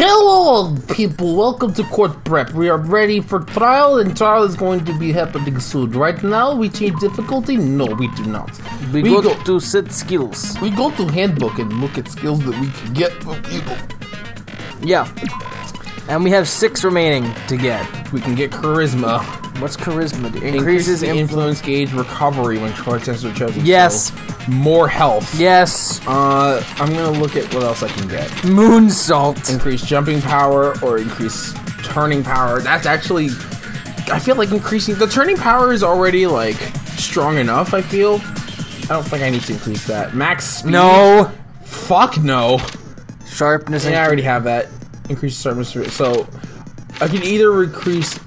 Hello, people. Welcome to court prep. We are ready for trial, and trial is going to be happening soon. Right now, we change difficulty? No, we do not. We go to set skills. We go to handbook and look at skills that we can get from people. Yeah. And we have 6 remaining to get. We can get charisma. What's charisma? Increases influence gauge recovery when characters are chosen. Yes. So, more health. Yes. I'm gonna look at what else I can get. Moonsault. Increase jumping power or increase turning power. That's actually, I feel like increasing the turning power is already like strong enough. I feel. I don't think I need to increase that. Max speed. No. Fuck no. Sharpness. Yeah, I already have that. Increase sharpness. So I can either increase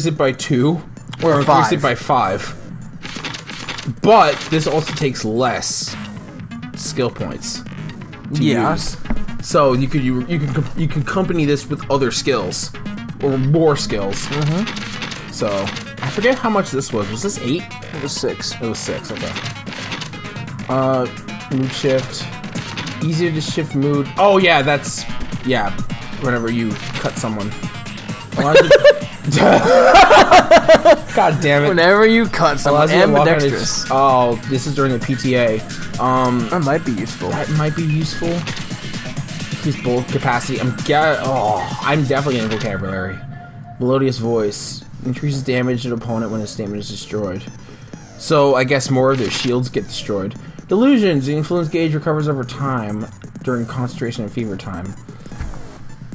it by 2 or increase it by 5. But this also takes less skill points to use. So you can accompany this with other skills or more skills. So I forget how much this was. Was this 8? It was 6. It was 6. Okay. Mood shift. Easier to shift mood. Oh yeah, that's whenever you cut someone. God damn it. Whenever you cut someone, ambidextrous. Oh, this is during the PTA. That might be useful. That might be useful. Increase bullet capacity. I'm definitely getting vocabulary. Melodious voice. Increases damage to an opponent when his stamina is destroyed. So, I guess more of their shields get destroyed. Delusions. The influence gauge recovers over time during concentration and fever time.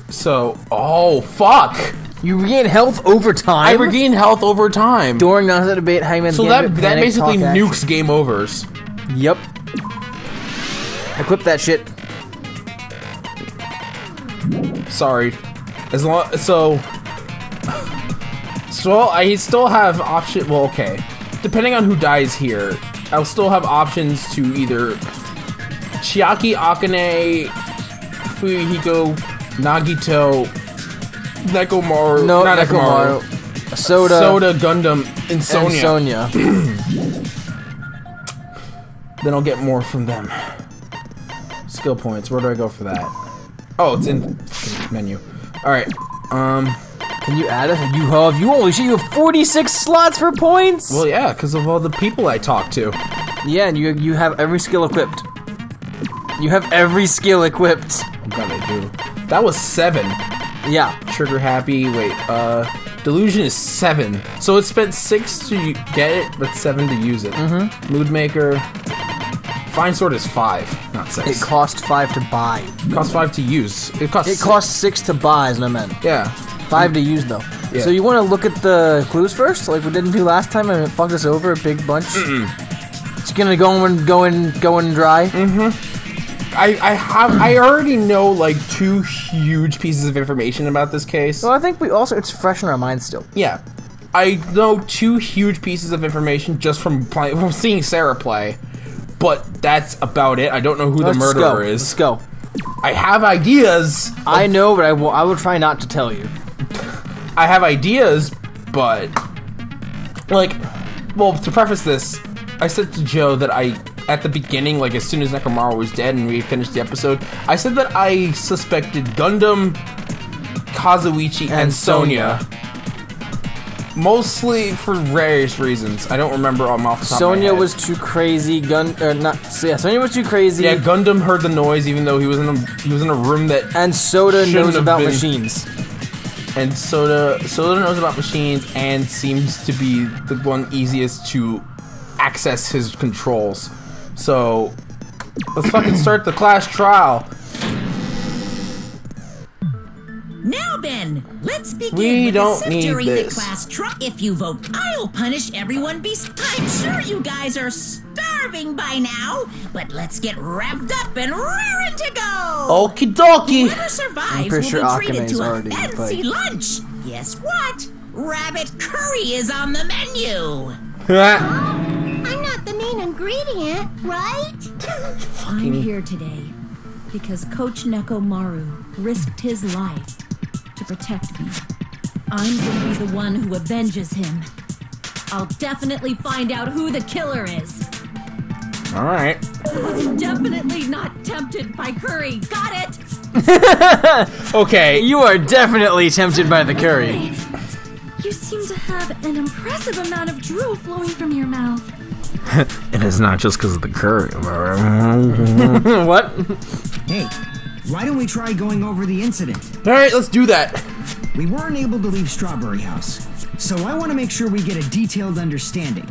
So, oh, fuck! You regain health over time? I regain health over time. During non-set debate, hangman. So that basically nukes game overs. Yep. Equip that shit. Sorry. So I still have option. Well, okay. Depending on who dies here, I'll still have options to either Chiaki, Akane, Fuyuhiko, Nagito, Nekomaru, not Nekomaru. Soda, Gundam, and Sonia. Then I'll get more from them. Skill points. Where do I go for that? Oh, it's in the menu. All right. Can you add it? You have 46 slots for points. Well, yeah, because of all the people I talk to. Yeah, and you have every skill equipped. You have every skill equipped. I'm glad I do. That was 7. Yeah. Trigger happy. Wait. Delusion is 7. So it spent 6 to get it, but 7 to use it. Mood maker. Fine sword is 5, not 6. It cost 5 to buy. It cost 5 to use. It cost 6 to buy, is what I meant. Yeah. 5 to use though. Yeah. So you want to look at the clues first, like we didn't do last time, and it fucked us over a big bunch. It's gonna go and dry. I already know like 2 huge pieces of information about this case. Well, I think it's fresh in our minds still. Yeah, I know 2 huge pieces of information just from seeing Sarah play, but that's about it. I don't know who the murderer is. Let's go. I have ideas. I know, but I will try not to tell you. I have ideas, but like, well, to preface this, I said to Joe that at the beginning, like as soon as Nekomaru was dead and we finished the episode, I said that I suspected Gundam, Kazuichi, and Sonia. Mostly for various reasons. I don't remember all off the top of my head. Sonia was too crazy. Sonia was too crazy. Yeah, Gundam heard the noise even though he was in a room that. And Soda knows about machines. And Soda knows about machines and seems to be the one easiest to access his controls. So let's fucking start the class trial. Now then, let's begin We don't need during this. the class trial. If you vote, I'll punish everyone. I'm sure you guys are starving by now, but let's get revved up and raring to go. Okie dokie. Whoever survives I'm pretty sure will be treated Akane's to a already fancy lunch. Guess what? Rabbit curry is on the menu. I'm not the main ingredient, right? I'm here today because Coach Nekomaru risked his life to protect me. I'm going to be the one who avenges him. I'll definitely find out who the killer is. All right. I'm definitely not tempted by curry. Got it? Okay. You are definitely tempted by the curry. Wait. You seem to have an impressive amount of drool flowing from your mouth. And it's not just because of the curry. What? Hey, why don't we try going over the incident? Alright, let's do that. We weren't able to leave Strawberry House, so I want to make sure we get a detailed understanding.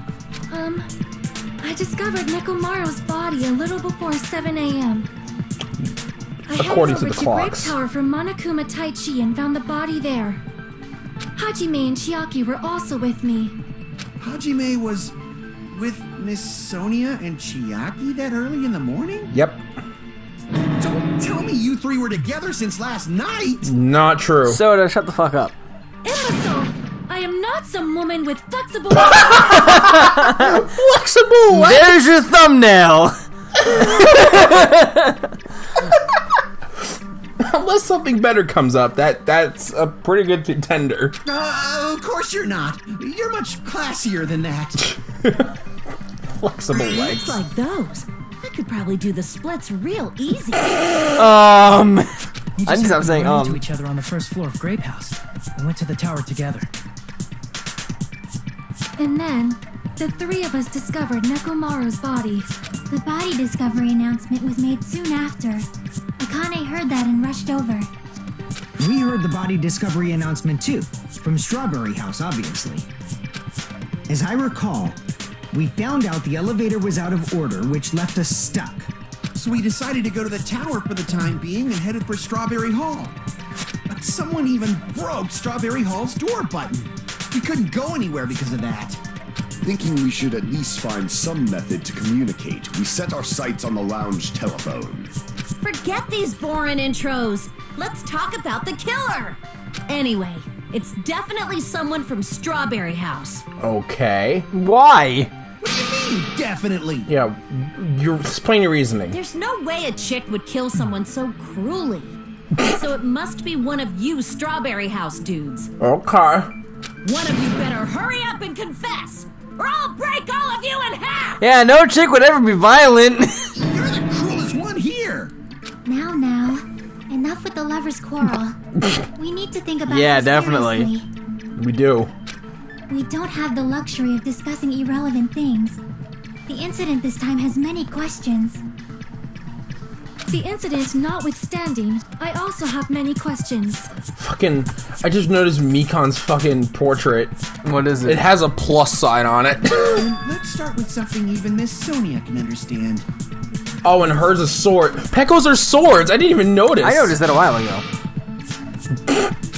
I discovered Nekomaru's body a little before 7 a.m. I According to headed the over to Grape clocks. Tower from Monokuma Taichi and found the body there. Hajime and Chiaki were also with me. Hajime was with Miss Sonia and Chiaki that early in the morning? Yep. Don't tell me you three were together since last night! Not true. Soda, shut the fuck up. Imbecile! I am not some woman with flexible... Flexible. What? There's your thumbnail. Unless something better comes up, that's a pretty good contender. Of course you're not. You're much classier than that. Flexible legs. Looks like those. I could probably do the splits real easy. I need to stop saying to each other on the first floor of Grape House. We went to the tower together. And then, the three of us discovered Nekomaru's body. The body discovery announcement was made soon after. Akane heard that and rushed over. We heard the body discovery announcement too, from Strawberry House, obviously. As I recall, we found out the elevator was out of order, which left us stuck. So we decided to go to the tower for the time being and headed for Strawberry Hall. But someone even broke Strawberry Hall's door button. We couldn't go anywhere because of that. Thinking we should at least find some method to communicate, we set our sights on the lounge telephone. Forget these boring intros. Let's talk about the killer. Anyway, it's definitely someone from Strawberry House. Okay. Why? What do you mean, definitely? Yeah, you're explain your reasoning. There's no way a chick would kill someone so cruelly. So it must be one of you Strawberry House dudes. Okay. One of you better hurry up and confess, or I'll break all of you in half! Yeah, no chick would ever be violent. You're the cruelest one here! Now, enough with the lovers' quarrel. We need to think about Yeah, this definitely. seriously. We do. We don't have the luxury of discussing irrelevant things. The incident this time has many questions. The incident notwithstanding, I also have many questions. Fucking, I just noticed Mikon's fucking portrait. What is It has a plus sign on it. Let's start with something even Miss Sonia can understand. Oh, and hers is sword. Pekko's are swords. I didn't even notice. I noticed that a while ago.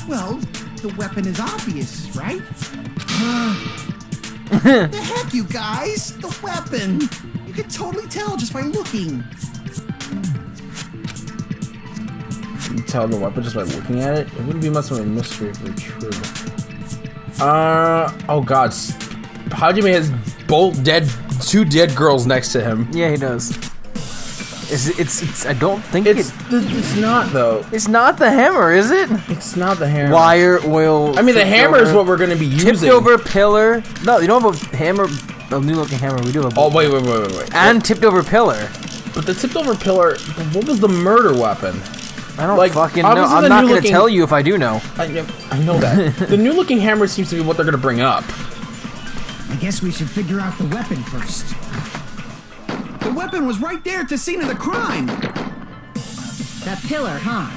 Well, the weapon is obvious, right? The heck, you guys? The weapon! You could totally tell just by looking. You tell the weapon just by looking at it? It wouldn't be much of a mystery if it were true. Oh god. Hajime has two dead girls next to him. Yeah, he does. It's I don't think It's not though. It's not the hammer, is it? It's not the hammer. Wire, oil. I mean, the tipped hammer is over- what we're gonna be using. Tipped over pillar. No, you don't have a hammer. A new looking hammer. We do have. Oh wait. And tipped over pillar. But the tipped over pillar. What was the murder weapon? I don't Like, fucking know. obviously I'm the not new gonna looking- tell you if I do know. I know that. The new looking hammer seems to be what they're gonna bring up. I guess we should figure out the weapon first. The weapon was right there at the scene of the crime. That pillar, huh?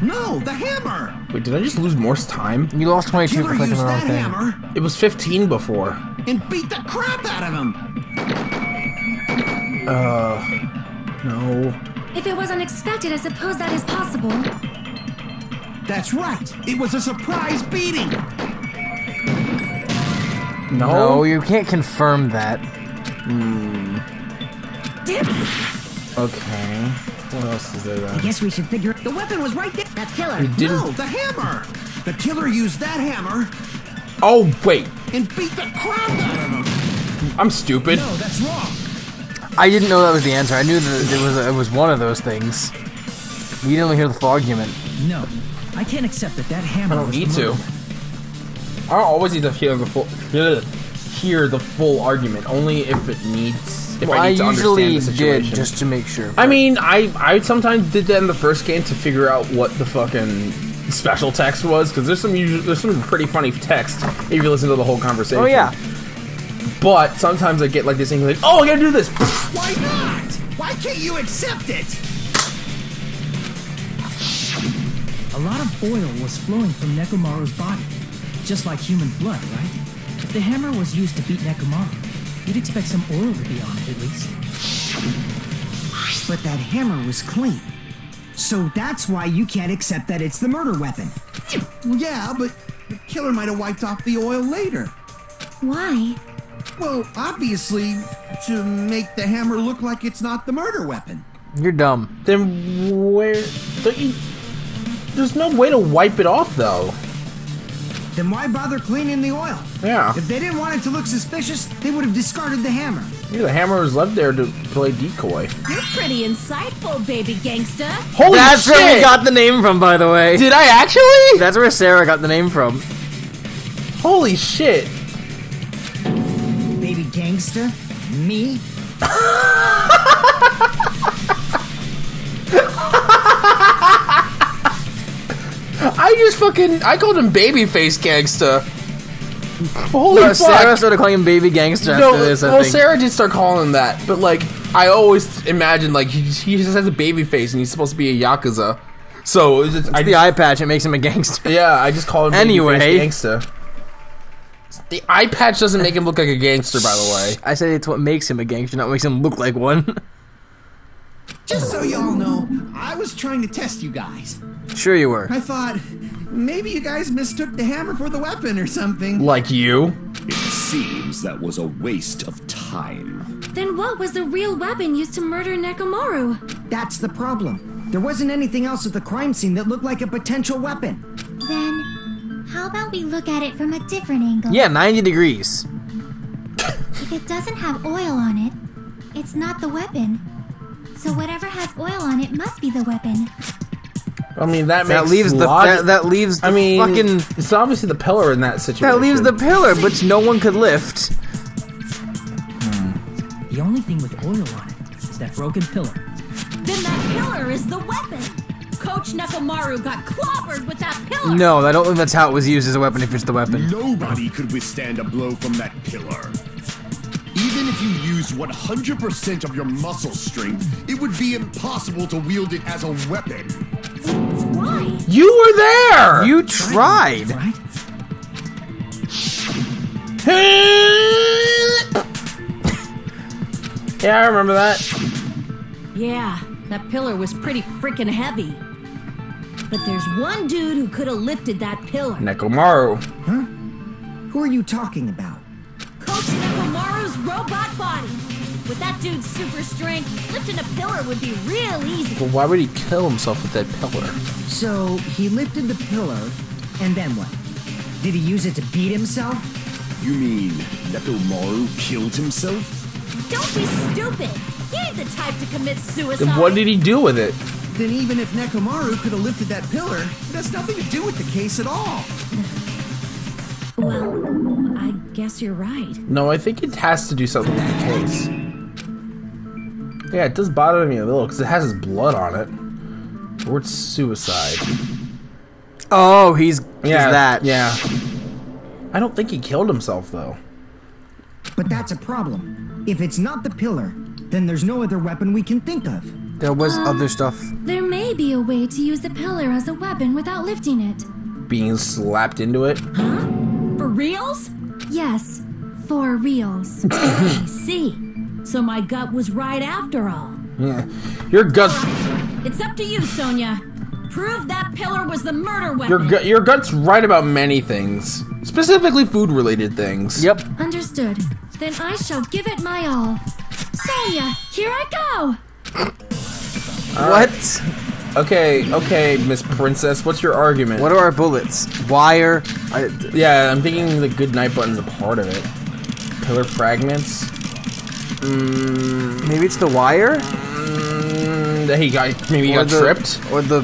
No, the hammer. Wait, did I just lose more time? You lost 22 Killer for clicking used the wrong that thing. hammer It was 15 before. and beat the crap out of him. No. If it was unexpected, I suppose that is possible. That's right. It was a surprise beating. No, you can't confirm that. Okay. What else is there I then? guess we should figure. The weapon was right there. That pillar. You didn't. No, the hammer. The killer used that hammer Oh wait, and beat the crap out of him. I'm stupid. No, that's wrong. I didn't know that was the answer. I knew that it was one of those things. You didn't only hear the full argument. No, I can't accept that hammer. I don't need to. I don't always need to hear the full argument. Only if it needs if Well, I need to understand the usually situation. did just to make sure. I mean, I sometimes did that in the first game to figure out what the fucking special text was, because there's some pretty funny text if you listen to the whole conversation. Oh yeah. But sometimes I get like this thing like, oh, I gotta do this. Why not? Why can't you accept it? A lot of oil was flowing from Nekomaru's body, just like human blood, right? If the hammer was used to beat Nekomaru, you'd expect some oil to be on it at least. But that hammer was clean. So that's why you can't accept that it's the murder weapon. Well, yeah, but the killer might have wiped off the oil later. Why? Well, obviously, to make the hammer look like it's not the murder weapon. You're dumb. Then where? There's no way to wipe it off, though. Then why bother cleaning the oil? Yeah. If they didn't want it to look suspicious, they would have discarded the hammer. Yeah, the hammer was left there to play decoy. You're pretty insightful, baby gangsta. Holy That's shit! where we got the name from, by the way. Did I actually? That's where Sarah got the name from. Holy shit! Baby gangsta? Me? I called him Babyface Gangsta. Holy fuck. Sarah started calling him Baby Gangster after this, I think. Sarah did start calling him that, but like, I always imagined like he just has a baby face and he's supposed to be a Yakuza. So it's the eye patch, it makes him a gangster. Yeah, I just call him anyway. Babyface Gangsta. The eye patch doesn't make him look like a gangster, by the way. I say it's what makes him a gangster, not what makes him look like one. Just so y'all know, I was trying to test you guys. Sure you were. I thought, maybe you guys mistook the hammer for the weapon or something. Like you? It seems that was a waste of time. Then what was the real weapon used to murder Nekomaru? That's the problem. There wasn't anything else at the crime scene that looked like a potential weapon. Then, how about we look at it from a different angle? Yeah, 90 degrees. If it doesn't have oil on it, it's not the weapon. So whatever has oil on it must be the weapon. I mean, that makes leaves that leaves the fucking... It's obviously the pillar in that situation. That leaves the pillar, which no one could lift. The only thing with oil on it is that broken pillar. Then that pillar is the weapon. Coach Nekomaru got clobbered with that pillar. No, I don't think that's how it was used as a weapon if it's the weapon. Nobody could withstand a blow from that pillar. Even if you used 100% of your muscle strength, it would be impossible to wield it as a weapon. Why? You were there! You tried! Right? Yeah, I remember that. Yeah, that pillar was pretty freaking heavy. But there's one dude who could have lifted that pillar. Nekomaru. Huh? Who are you talking about? Coach Nekomaru's robot body. With that dude's super strength, lifting a pillar would be real easy. But why would he kill himself with that pillar? So, he lifted the pillar, and then what? Did he use it to beat himself? You mean Nekomaru killed himself? Don't be stupid. He ain't the type to commit suicide. Then what did he do with it? Then even if Nekomaru could have lifted that pillar, it has nothing to do with the case at all. Well, I guess you're right. No, I think it has to do something with the case. Yeah, it does bother me a little because it has his blood on it. Or it's suicide. Oh, he's that. Yeah. I don't think he killed himself though. But that's a problem. If it's not the pillar, then there's no other weapon we can think of. There was other stuff. There may be a way to use the pillar as a weapon without lifting it. Being slapped into it. Huh? For reals? Yes, for reals. I see. So my gut was right after all. Yeah. Your gut's It's up to you, Sonia. Prove that pillar was the murder weapon. your gut's right about many things, specifically food-related things. Yep. Understood. Then I shall give it my all. Sonia, here I go! What? Okay, Miss Princess, what's your argument? What are our bullets? Wire? Yeah, I'm thinking the good night button's a part of it. Pillar fragments? Maybe it's the wire? He got tripped? Or the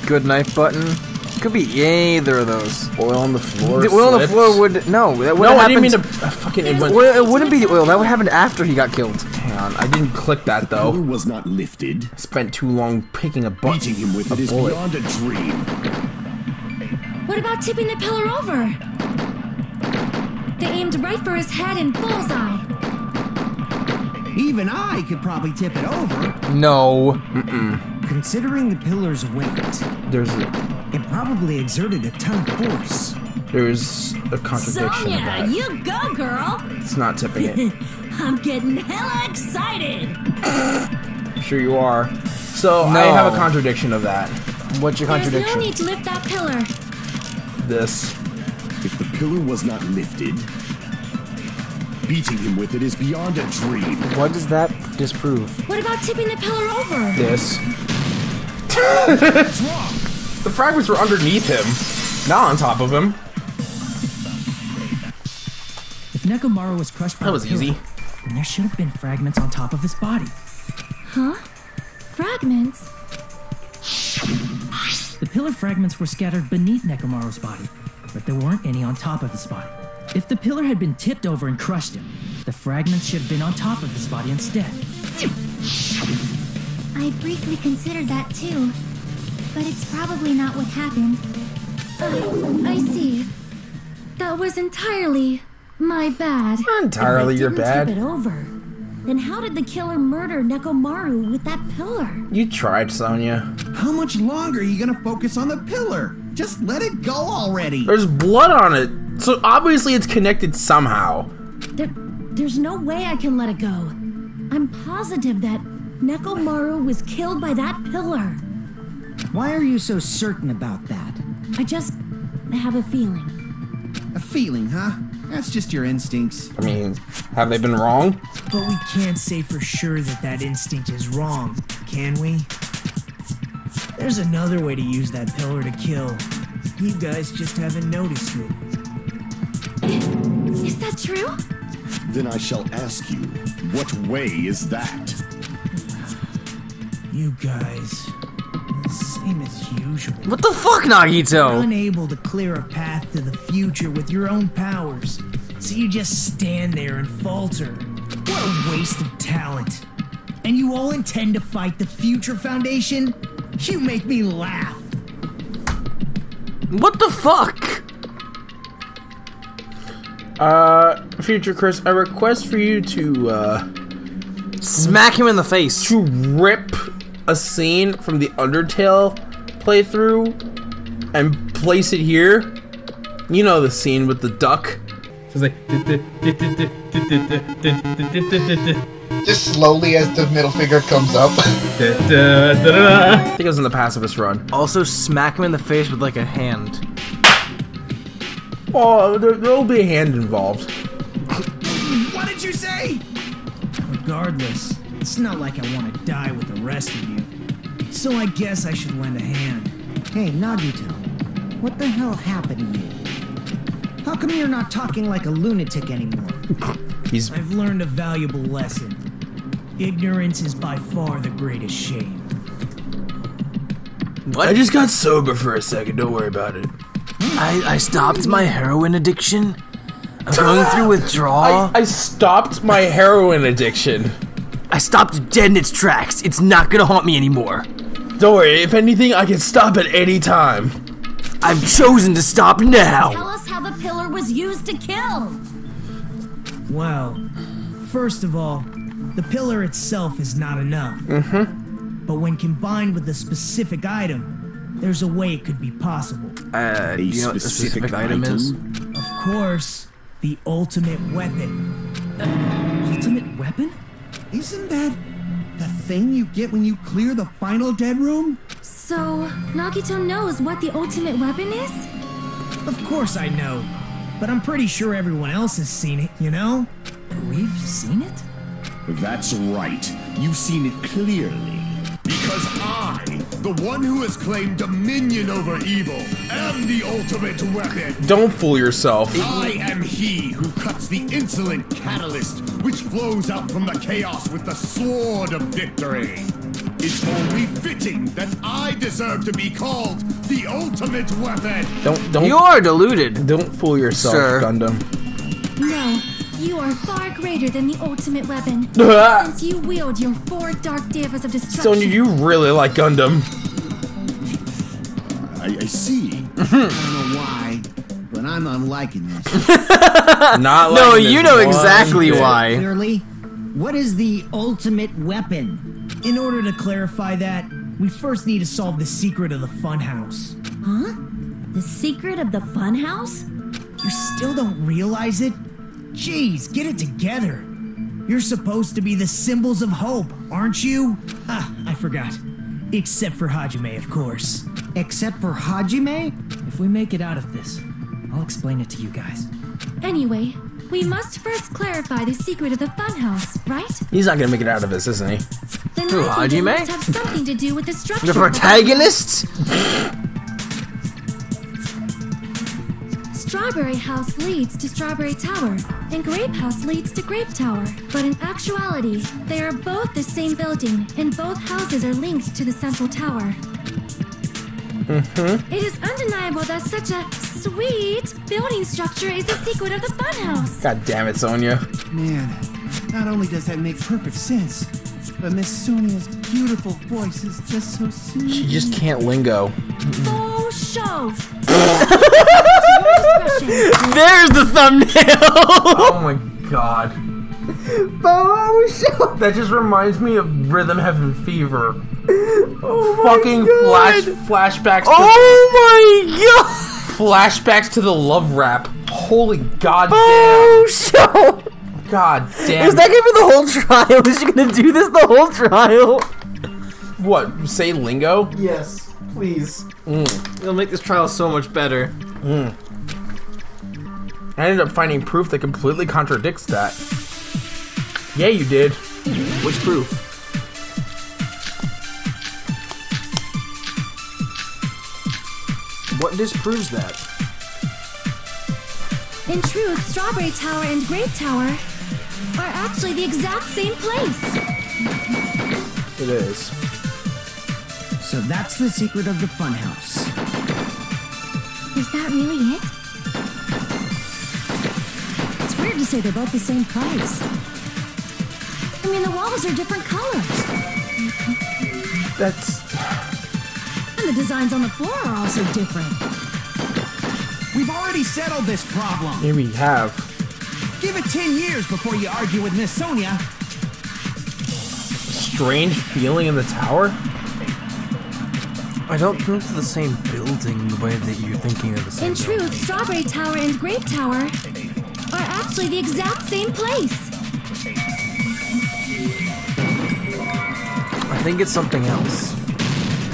good knife button? Could be either of those. Oil on the floor. The oil on the floor would... No, that would No, happen. I didn't mean to... Fucking... It wouldn't be the oil. That would happen after he got killed. Yeah, on. I didn't click that though. The pillar was not lifted. Spent too long picking a button. Beating him with it is beyond a dream. What about tipping the pillar over? They aimed right for his head and bullseye. Even I could probably tip it over. No. Considering the pillar's weight, it probably exerted a ton of force. There's a contradiction Sonia, in that. you go, girl. It's not tipping it. I'm getting hella excited. Sure you are. So I have a contradiction of that. What's your contradiction? There's no need to lift that pillar. This. If the pillar was not lifted, beating him with it is beyond a dream. What does that disprove? What about tipping the pillar over? This. The fragments were underneath him, not on top of him. If Nekomaru was crushed by That was the pillar, easy. then there should have been fragments on top of his body. Huh? Fragments? The pillar fragments were scattered beneath Nekomaru's body, but there weren't any on top of his body. If the pillar had been tipped over and crushed him, the fragments should have been on top of his body instead. I briefly considered that too, but it's probably not what happened. I see. That was entirely my bad. Not entirely your bad. Tip it over. Then how did the killer murder Nekomaru with that pillar? You tried, Sonia. How much longer are you gonna focus on the pillar? Just let it go already. There's blood on it, so obviously it's connected somehow. There's no way I can let it go. I'm positive that Nekomaru was killed by that pillar. Why are you so certain about that? I just have a feeling. A feeling, huh? That's just your instincts. I mean, have they been wrong? But we can't say for sure that that instinct is wrong, can we? There's another way to use that pillar to kill. You guys just haven't noticed it. Is that true? Then I shall ask you, what way is that? You guys, same as usual. What the fuck, Nagito? Unable to clear a path to the future with your own powers, so you just stand there and falter. What a waste of talent. And you all intend to fight the Future Foundation? You make me laugh. What the fuck? Future Chris, I request for you to, smack him in the face. to rip a scene from the Undertale playthrough and place it here. You know the scene with the duck. It's like just slowly as the middle finger comes up. I think it was in the Pacifist Run. Also, smack him in the face with like a hand. Oh, there'll be a hand involved. What did you say? Regardless, it's not like I want to die with the rest of you. So I guess I should lend a hand. Hey, Nagito, what the hell happened to you? How come you're not talking like a lunatic anymore? I've learned a valuable lesson. Ignorance is by far the greatest shame. What? I just got sober for a second, don't worry about it. I stopped my heroin addiction. I'm going through withdrawal. I stopped my heroin addiction. I stopped dead in its tracks. It's not gonna haunt me anymore. Don't worry, if anything, I can stop at any time. I've chosen to stop now. Tell us how the pillar was used to kill. Well, first of all, the pillar itself is not enough. But when combined with a specific item, there's a way it could be possible. Do you know what the specific item is? Of course, the ultimate weapon. Ultimate weapon? Isn't that the thing you get when you clear the final dead room? So, Nagito knows what the ultimate weapon is? Of course I know, but I'm pretty sure everyone else has seen it, you know? We've seen it? That's right. You've seen it clearly. Because I, the one who has claimed dominion over evil, am the ultimate weapon. Don't fool yourself. I am he who cuts the insolent catalyst which flows out from the chaos with the sword of victory. It's only fitting that I deserve to be called the ultimate weapon. Don't. You are deluded. Don't fool yourself, Sir. Gundam. No, You are far greater than the ultimate weapon, since you wield your 4 dark davas of destruction. Sonia, you really like Gundam. I see. I don't know why, but I'm not liking this. Not No, liking you this know one exactly bit. why. Clearly, what is the ultimate weapon? In order to clarify that, we first need to solve the secret of the Funhouse. Huh? The secret of the Funhouse? You still don't realize it? Jeez, get it together. You're supposed to be the symbols of hope, aren't you? Ah, I forgot. Except for Hajime, of course. Except for Hajime? If we make it out of this, I'll explain it to you guys. Anyway, we must first clarify the secret of the Funhouse, right? He's not gonna make it out of this, isn't he? Then Who, I think it Hajime? must have something to do with the structure. The of protagonist? Strawberry House leads to Strawberry Tower, and Grape House leads to Grape Tower. But in actuality, they are both the same building, and both houses are linked to the central tower. It is undeniable that such a sweet building structure is the secret of the Funhouse. God damn it, Sonia. Man, not only does that make perfect sense, but Miss Sonia's beautiful voice is just so soothing. She just can't lingo. Faux show. There's the thumbnail! Oh my god. That just reminds me of Rhythm Heaven Fever. Fucking flashbacks. Oh my god! Flashbacks to the love rap. Holy goddamn. Oh, show! God damn. Is that gonna be the whole trial? Is she gonna do this the whole trial? What? Say lingo? Yes, please. It'll make this trial so much better. I ended up finding proof that completely contradicts that. Yeah, you did. Which proof? What disproves that? In truth, Strawberry Tower and Grape Tower are actually the exact same place. It is. So that's the secret of the Funhouse. Is that really it? It's weird to say they're both the same price. I mean, the walls are different colors. That's... And the designs on the floor are also different. We've already settled this problem. Here we have. Give it 10 years before you argue with Miss Sonia. Strange feeling in the tower? I don't think it's the same building the way that you're thinking of the same In truth, Strawberry Tower and Grape Tower are actually the exact same place. I think it's something else.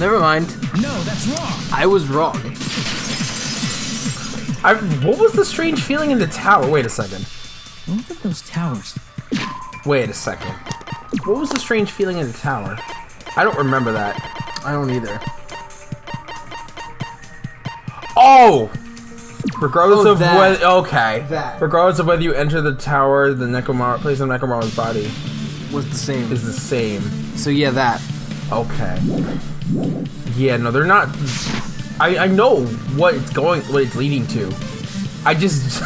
Never mind. No, that's wrong. I was wrong. What was the strange feeling in the tower? Wait a second. Both of those towers. Wait a second. What was the strange feeling in the tower? I don't remember that. I don't either. Oh! Regardless of that. whether... Okay. That. Regardless of whether you enter the tower, the place of Nekomaru's body Was the same. is the same. So yeah, that. Okay. Yeah, no, they're not... I know what it's leading to. I just...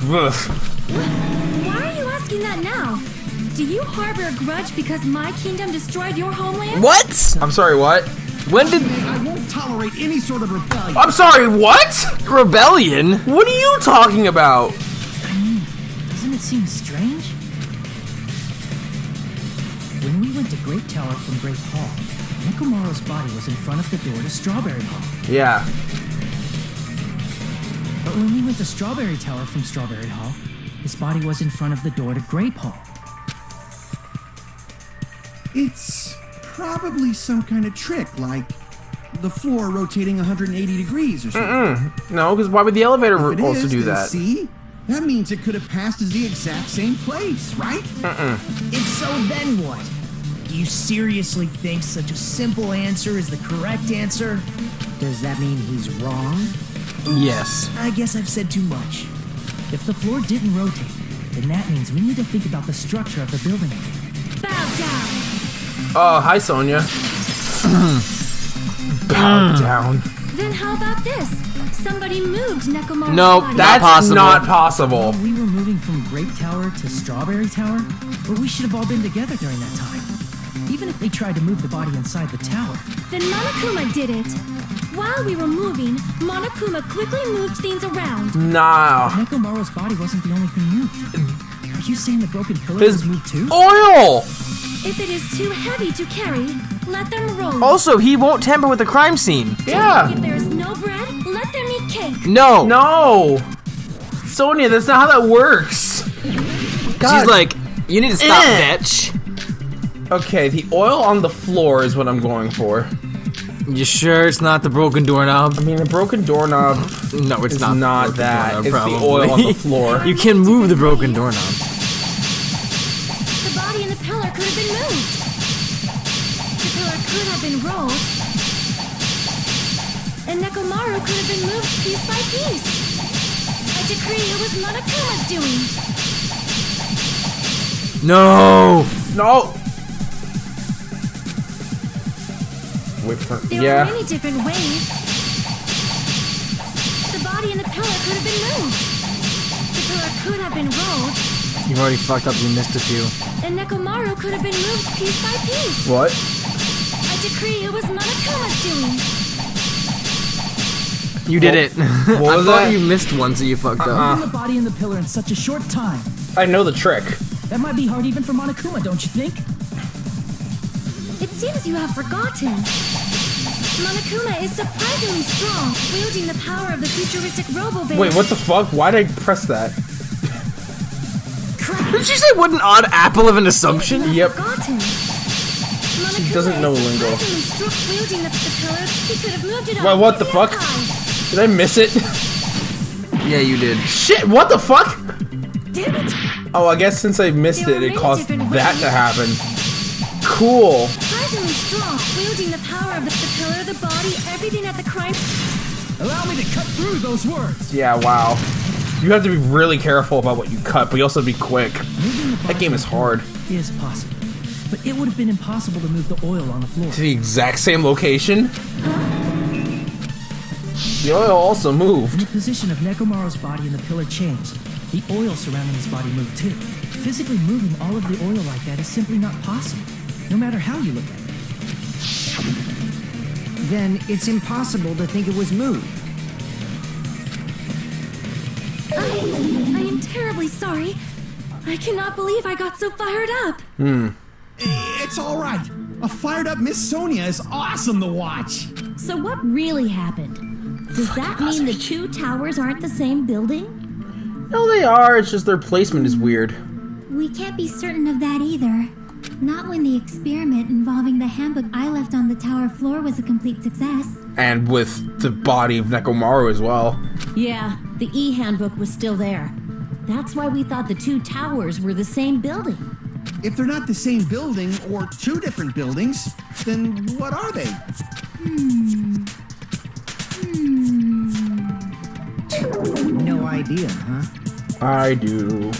Why are you asking that now? Do you harbor a grudge because my kingdom destroyed your homeland? What? I'm sorry, what? When did... I won't tolerate any sort of rebellion. I'm sorry, what? Rebellion? What are you talking about? Doesn't it seem strange? When we went to Grape Tower from Grape Hall, Nekomaru's body was in front of the door to Strawberry Hall. Yeah. But when we went to Strawberry Tower from Strawberry Hall, his body was in front of the door to Grape Hall. It's probably some kind of trick, like the floor rotating 180 degrees or something. No, because why would the elevator If it also is, do then that? See? That means it could have passed as the exact same place, right? If so, then what? Do you seriously think such a simple answer is the correct answer? Does that mean he's wrong? Yes. I guess I've said too much. If the floor didn't rotate, then that means we need to think about the structure of the building. Bow down. Oh, hi, Sonia. Bow down. Then how about this? Somebody moved Nekomaru's Nope, body. That's possible. not possible. We were moving from Grape Tower to Strawberry Tower, but we should have all been together during that time. Even if they tried to move the body inside the tower. Then Monokuma did it. While we were moving, Monokuma quickly moved things around. Nah. Nekomaru's body wasn't the only thing moved. Are you saying the broken pillar His was moved too? oil! If it is too heavy to carry, let them roll. Also, he won't tamper with the crime scene. Yeah. If there is no bread, let them eat cake. No. No. Sonia, that's not how that works. God. She's like, you need to stop, bitch. Okay, the oil on the floor is what I'm going for. You sure it's not the broken doorknob? I mean, the broken doorknob. No, it's is not. not that. Doorknob, It's probably. the oil on the floor. You can move the broken doorknob. The body and the pillar could have been moved. The pillar could have been rolled. And Nekomaru could have been moved piece by piece. I decree it was Monokuma's doing. No. No. Wait for. There are many different ways. The body and the pillar could have been moved. The pillar could have been rolled. You've already fucked up. You missed a few. And Nekomaru could have been moved piece by piece. What? I decree it was Monokuma's doing. You did it. What I was thought that? you missed one, so you fucked up. Moving the body and the pillar in such a short time. I know the trick. That might be hard even for Monokuma, don't you think? It seems you have forgotten. Monokuma is surprisingly strong, wielding the power of the futuristic robo-bear. Wait, what the fuck? Why did I press that? Did she say what an odd apple of an assumption? Yep. Forgotten. She doesn't know lingo. Surprisingly strong, wielding the pillar. He could have moved it Wait, up what the with fuck? Yokai. Did I miss it? Yeah, you did. Shit, what the fuck? Damn it! Oh, I guess since I missed There it, are it many caused different that ways. to happen. Cool. Surprisingly strong, wielding the power of the pillar, the body, everything at the crime. Allow me to cut through those words. Yeah, wow. You have to be really careful about what you cut, but you also have to be quick. Moving the That body game is hard. is possible, but it would have been impossible to move the oil on the floor. To the exact same location. The oil also When moved. the position of Nekomaru's body and the pillar changed, the oil surrounding his body moved too. Physically moving all of the oil like that is simply not possible, no matter how you look at it. Then it's impossible to think it was moved. I am terribly sorry. I cannot believe I got so fired up. It's all right. A fired up Miss Sonia is awesome to watch. So what really happened? Does that mean the two towers aren't the same building? No, they are. It's just their placement is weird. We can't be certain of that either. Not when the experiment involving the handbook I left on the tower floor was a complete success. And with the body of Nekomaru as well. Yeah, the E-handbook was still there. That's why we thought the two towers were the same building. If they're not the same building or two different buildings, then what are they? No idea, huh? I do.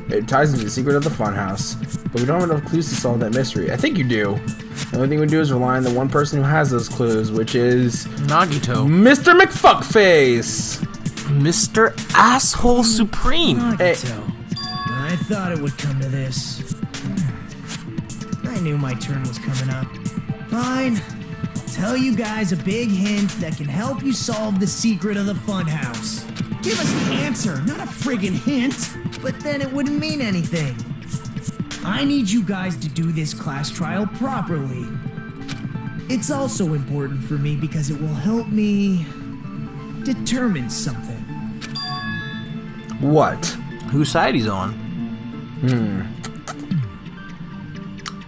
It ties into the secret of the Funhouse, but we don't have enough clues to solve that mystery. I think you do. The only thing we do is rely on the one person who has those clues, which is Nagito. Mr. McFuckface. Mr. Asshole Supreme. Nagito. I thought it would come to this. I knew my turn was coming up. Fine. I'll tell you guys a big hint that can help you solve the secret of the Funhouse. Give us the answer, not a friggin' hint. But then it wouldn't mean anything. I need you guys to do this class trial properly. It's also important for me because it will help me determine something. What? Whose side he's on?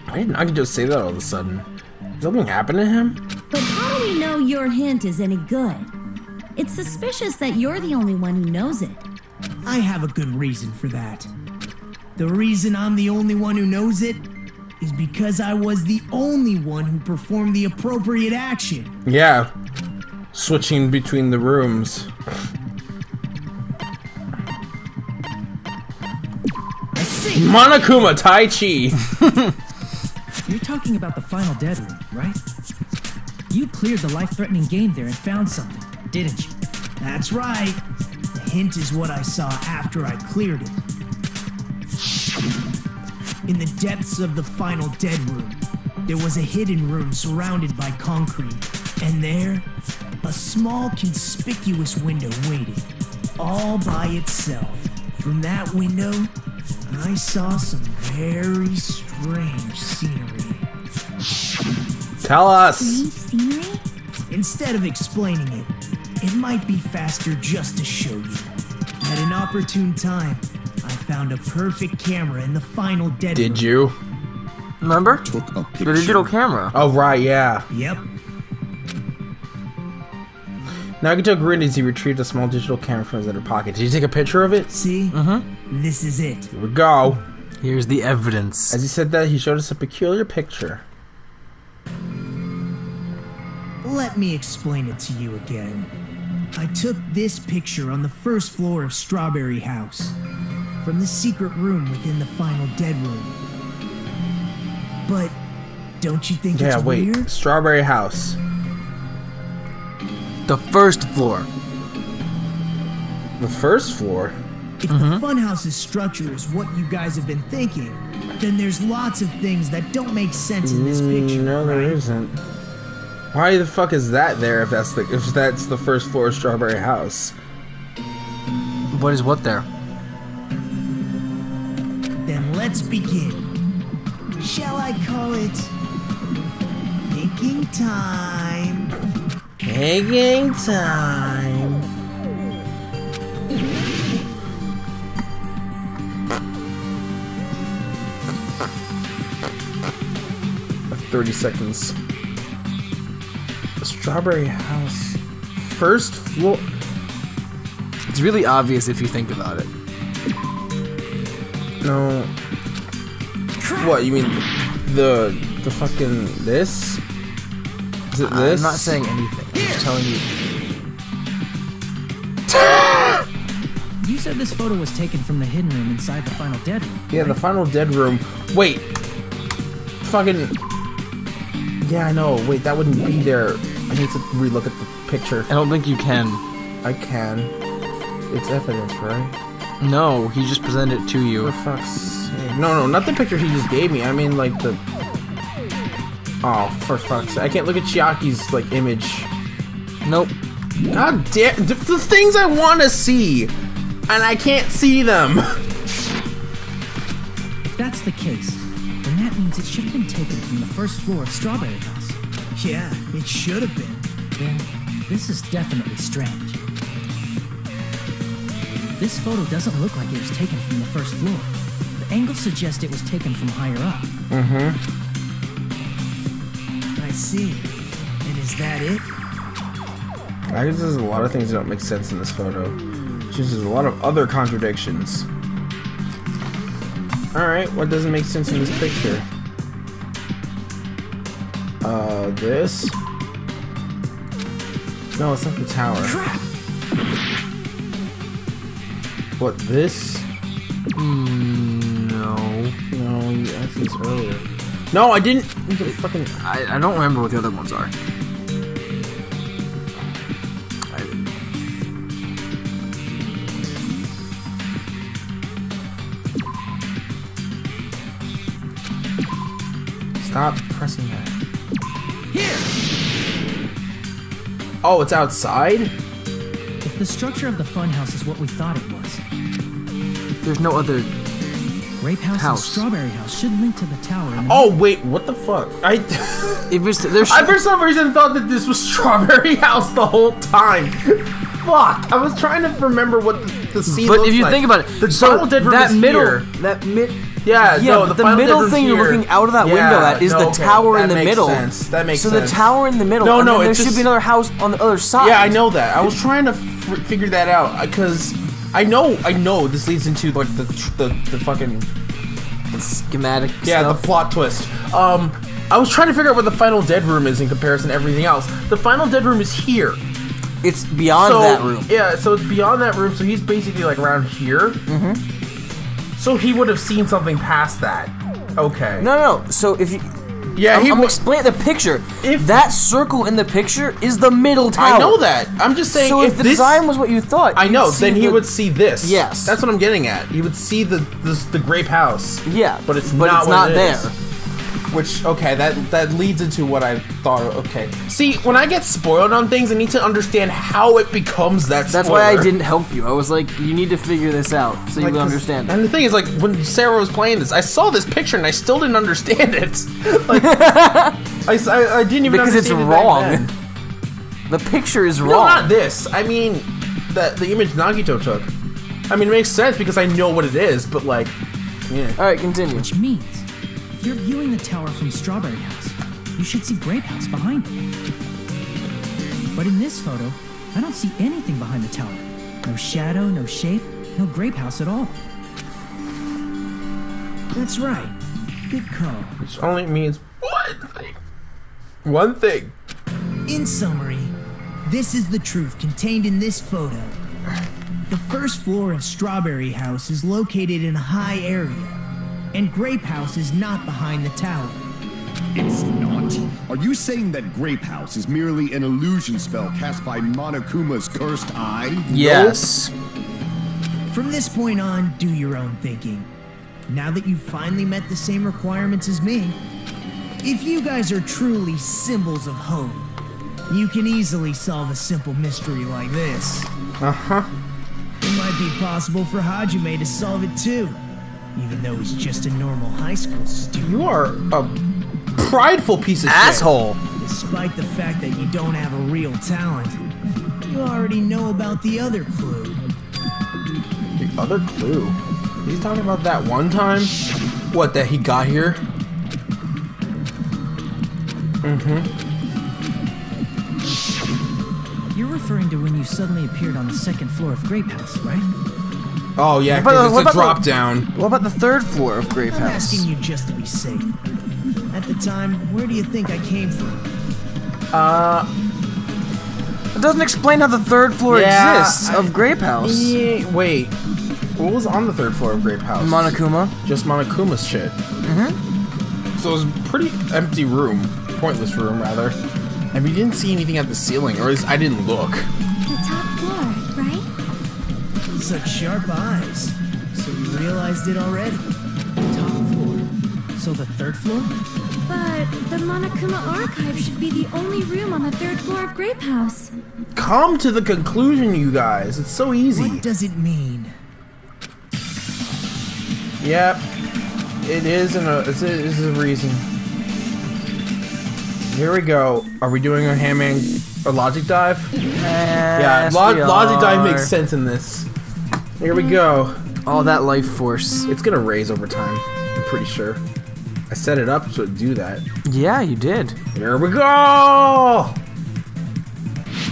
Why did Nagito say that all of a sudden? Did something happen to him? But how do we know your hint is any good? It's suspicious that you're the only one who knows it. I have a good reason for that. The reason I'm the only one who knows it is because I was the only one who performed the appropriate action. Yeah. Switching between the rooms. I see. Monokuma Tai Chi. You're talking about the final dead room, right? You cleared the life-threatening game there and found something, didn't you? That's right. The hint is what I saw after I cleared it. In the depths of the final dead room, there was a hidden room surrounded by concrete. And there, a small conspicuous window waited, all by itself. From that window, I saw some very strange scenery. Tell us! Strange scenery? Instead of explaining it, it might be faster just to show you. At an opportune time, I found a perfect camera in the final dead room. Did you? Remember? Took a picture. The digital camera. Oh, right, yeah. Yep. Nagato grinned as he retrieved a small digital camera from his inner pocket. Did you take a picture of it? See? This is it. Here we go. Here's the evidence. As he said that, he showed us a peculiar picture. Let me explain it to you again. I took this picture on the first floor of Strawberry House, from the secret room within the final dead room. But don't you think it's weird? Strawberry House. The first floor. The first floor? If the Funhouse's structure is what you guys have been thinking, then there's lots of things that don't make sense in this picture. No, there isn't. Why the fuck is that there if that's the first floor of Strawberry House? What is what there? Then let's begin. Shall I call it thinking time? Thinking time. 30 seconds. The Strawberry House. First floor. It's really obvious if you think about it. No. What, you mean the fucking this? Is it this? I'm not saying anything. I'm just telling you. You said this photo was taken from the hidden room inside the final dead room. Yeah, the final dead room. Wait. Fucking. Yeah, I know. Wait, that wouldn't be there. I need to relook at the picture. I don't think you can. I can. It's evidence, right? No, he just presented it to you. For fuck's sake. No, not the picture he just gave me. I mean, like, the... Oh, for fuck's sake. I can't look at Chiaki's, like, image. Nope. God damn... The things I want to see! And I can't see them! If that's the case, then that means it should have been taken from the first floor of Strawberry House. Yeah, it should have been. Then, this is definitely strange. This photo doesn't look like it was taken from the first floor. The angle suggests it was taken from higher up. I see. And is that it? I guess there's a lot of things that don't make sense in this photo. There's a lot of other contradictions. Alright, what doesn't make sense in this picture? This? No, it's not the tower. Crap! What, this? No, you asked this earlier. No, I didn't. Fucking. I don't remember what the other ones are. Stop pressing that. Here! Oh, it's outside? If the structure of the Funhouse is what we thought it was, There's no other. Grape House, House. and Strawberry House should link to the tower. In the Oh, wait, what the fuck? It was. There's. I for some reason thought that this was Strawberry House the whole time. Fuck! I was trying to remember what the scene But looks if you like. think about it, the so final dead room that is middle, here. that mid. Yeah, no, but the the final dead middle room's thing you're here. looking out of that window at is the okay, tower in that the makes middle. Sense. That makes so sense. the tower in the middle. No, and no, then there it's should just- be another house on the other side. Yeah, I know that. I was trying to figure that out because I know this leads into like the fucking schematic. Yeah, stuff. the plot twist. I was trying to figure out what the final dead room is in comparison to everything else. The final dead room is here. It's beyond that room. Yeah, so it's beyond that room. So he's basically like around here. So he would have seen something past that. Okay. No. So if you, Yeah, I'm explaining the picture. If that circle in the picture is the middle tower. I know that. I'm just saying. So if the design was what you thought, I know. Then he would see this. Yes, that's what I'm getting at. He would see the grape house. Yeah, but it's not there. Which, okay, that leads into what I thought. Okay, see, when I get spoiled on things, I need to understand how it becomes that spoiler. That's why I didn't help you. I was like, you need to figure this out so you will understand. And the thing is, like, when Sarah was playing this, I saw this picture and I still didn't understand it. Like, I didn't even because understand it's wrong. The picture is wrong. No, not this. I mean, the image Nagito took. I mean, it makes sense because I know what it is, but like, yeah. All right, continue. Which means, if you're viewing the tower from Strawberry House, you should see Grape House behind it. But in this photo, I don't see anything behind the tower. No shadow, no shape, no Grape House at all. That's right. Good call. Which only means one thing. One thing. In summary, this is the truth contained in this photo. The first floor of Strawberry House is located in a high area, and Grape House is not behind the tower. It's not? Are you saying that Grape House is merely an illusion spell cast by Monokuma's cursed eye? Yes. Nope. From this point on, do your own thinking. Now that you've finally met the same requirements as me, if you guys are truly symbols of hope, you can easily solve a simple mystery like this. Uh-huh. It might be possible for Hajime to solve it too, even though he's just a normal high school student. You are a prideful piece of asshole. Shit. Despite the fact that you don't have a real talent, you already know about the other clue. The other clue? He's talking about that one time? What, that he got here? Mm-hmm. You're referring to when you suddenly appeared on the second floor of Grape House, right? Oh, yeah, because it's a drop down. What about the third floor of Grape House? I'm asking you just to be safe. At the time, where do you think I came from? It doesn't explain how the third floor exists of Grape House. Wait, what was on the third floor of Grape House? Monokuma. Just Monokuma's shit. Mm-hmm. So it was a pretty empty room. Pointless room, rather. And we didn't see anything at the ceiling, or at least I didn't look. The top floor, right? Such sharp eyes. So you realized it already. Top floor. So the third floor? But the Monokuma archive should be the only room on the third floor of Grape House. Come to the conclusion, you guys. It's so easy. What does it mean? Yep. It is a reason. Here we go. Are we doing a logic dive? Yeah, logic dive makes sense in this. Here we go. All that life force. It's gonna raise over time. I'm pretty sure. I set it up to do that. Yeah, you did. Here we go.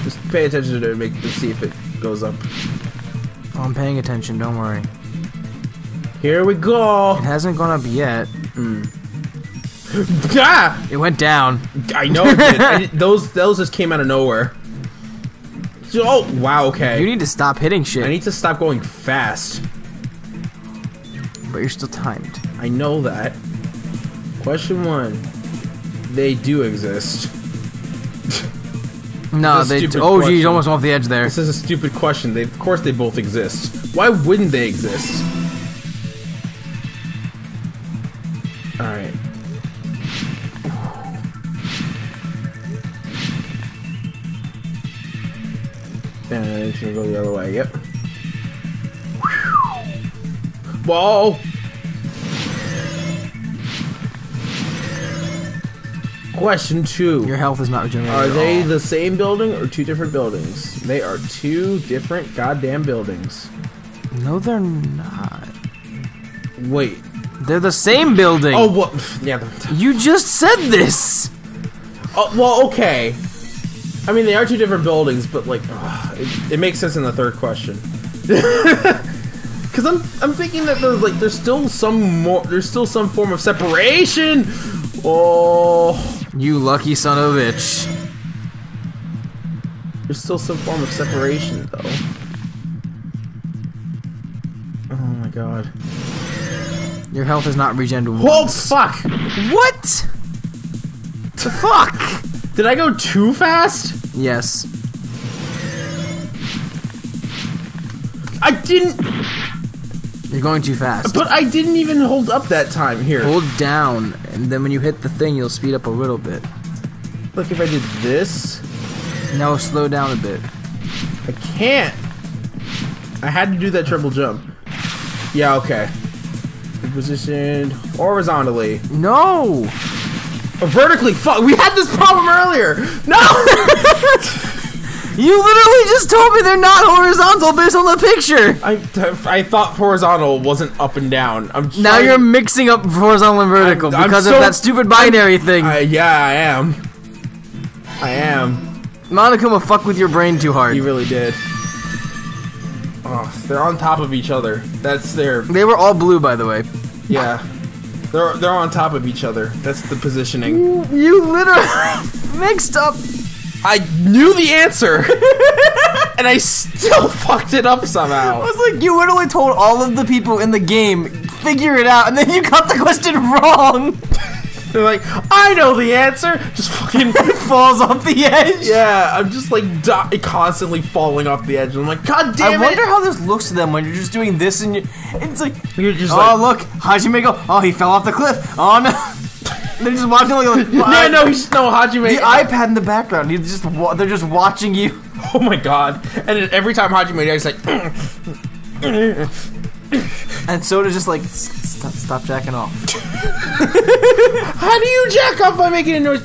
Just pay attention to it to see if it goes up. Oh, I'm paying attention. Don't worry. Here we go. It hasn't gone up yet. Ah! It went down. I know it did. Those just came out of nowhere. Oh, wow, okay. You need to stop hitting shit. I need to stop going fast. But you're still timed. I know that. Question 1. They do exist. No, they do. Oh, geez, almost off the edge there. This is a stupid question. Of course they both exist. Why wouldn't they exist? Alright. And it's gonna go the other way, yep. Whoa! Question 2. Your health is not regenerated. Are they the same building or 2 different buildings? They are 2 different goddamn buildings. No, they're not. Wait. They're the same building. Oh, what? Yeah. You just said this. Oh, well, okay. I mean, they are 2 different buildings, but like, it makes sense in the third question. Because I'm thinking that there's still some form of separation. Oh, you lucky son of a bitch. There's still some form of separation, though. Oh my god. Your health is not regenerated. Oh fuck! What? The fuck? Did I go too fast? Yes. I didn't. You're going too fast. But I didn't even hold up that time. Here. Hold down, and then when you hit the thing, you'll speed up a little bit. Look, if I did this. Now slow down a bit. I can't. I had to do that triple jump. Yeah, okay. Positioned horizontally. No! Vertically. Fuck. We had this problem earlier. No! You literally just told me they're not horizontal based on the picture. I thought horizontal wasn't up and down. Now you're mixing up horizontal and vertical because of that stupid binary thing. Yeah, I am. I am. Monokuma fucked with your brain too hard. He really did. Oh, they're on top of each other. That's their. They were all blue, by the way. Yeah, they're on top of each other. That's the positioning. You literally mixed up. I knew the answer, and I still fucked it up somehow. It was like you literally told all of the people in the game, figure it out, and then you got the question wrong. They're like, I know the answer. Just fucking falls off the edge. Yeah, I'm just like constantly falling off the edge. I'm like, God damn it. I wonder how this looks to them when you're just doing this and it's like, you're just look, Hajime go, oh, he fell off the cliff. Oh no. They're just watching like Hajime. The iPad in the background. They're just watching you. Oh my God! And every time Hajime dies, like, and Soda's just like, stop jacking off. How do you jack off by making a noise?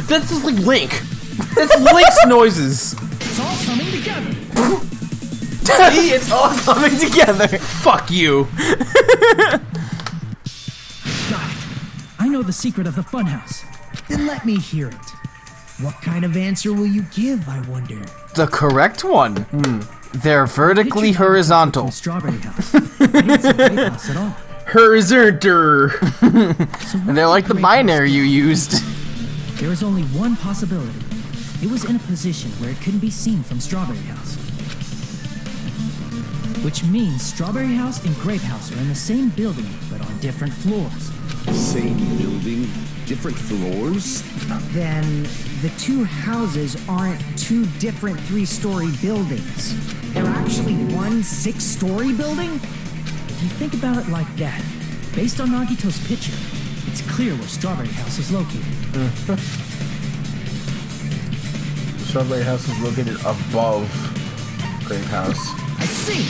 That's just like Link. That's Link's noises. It's all coming together. See, it's all coming together. Fuck you. I know the secret of the Funhouse. Then let me hear it. What kind of answer will you give, I wonder? The correct one. They're vertically horizontal. Strawberry House. I didn't see Grape House at all. Horizontal. And they're like the binary you used. There is only one possibility. It was in a position where it couldn't be seen from Strawberry House. Which means Strawberry House and Grape House are in the same building, but on different floors. Same building, different floors? Then the two houses aren't two different 3-story buildings. They're actually one 6-story building? If you think about it like that, based on Nagito's picture, it's clear where Strawberry House is located. Strawberry House is located above Grape House. I see!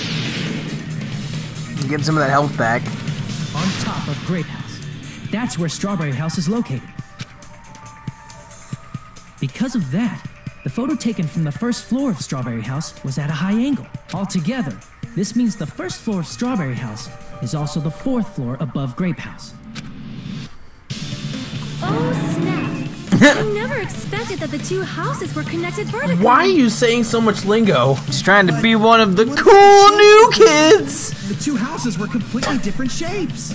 Get some of that health back. On top of Grape House. That's where Strawberry House is located. Because of that, the photo taken from the first floor of Strawberry House was at a high angle. Altogether, this means the first floor of Strawberry House is also the 4th floor above Grape House. Oh snap! I never expected that the two houses were connected vertically. Why are you saying so much lingo? He's trying to be one of the cool new kids. The two houses were completely different shapes.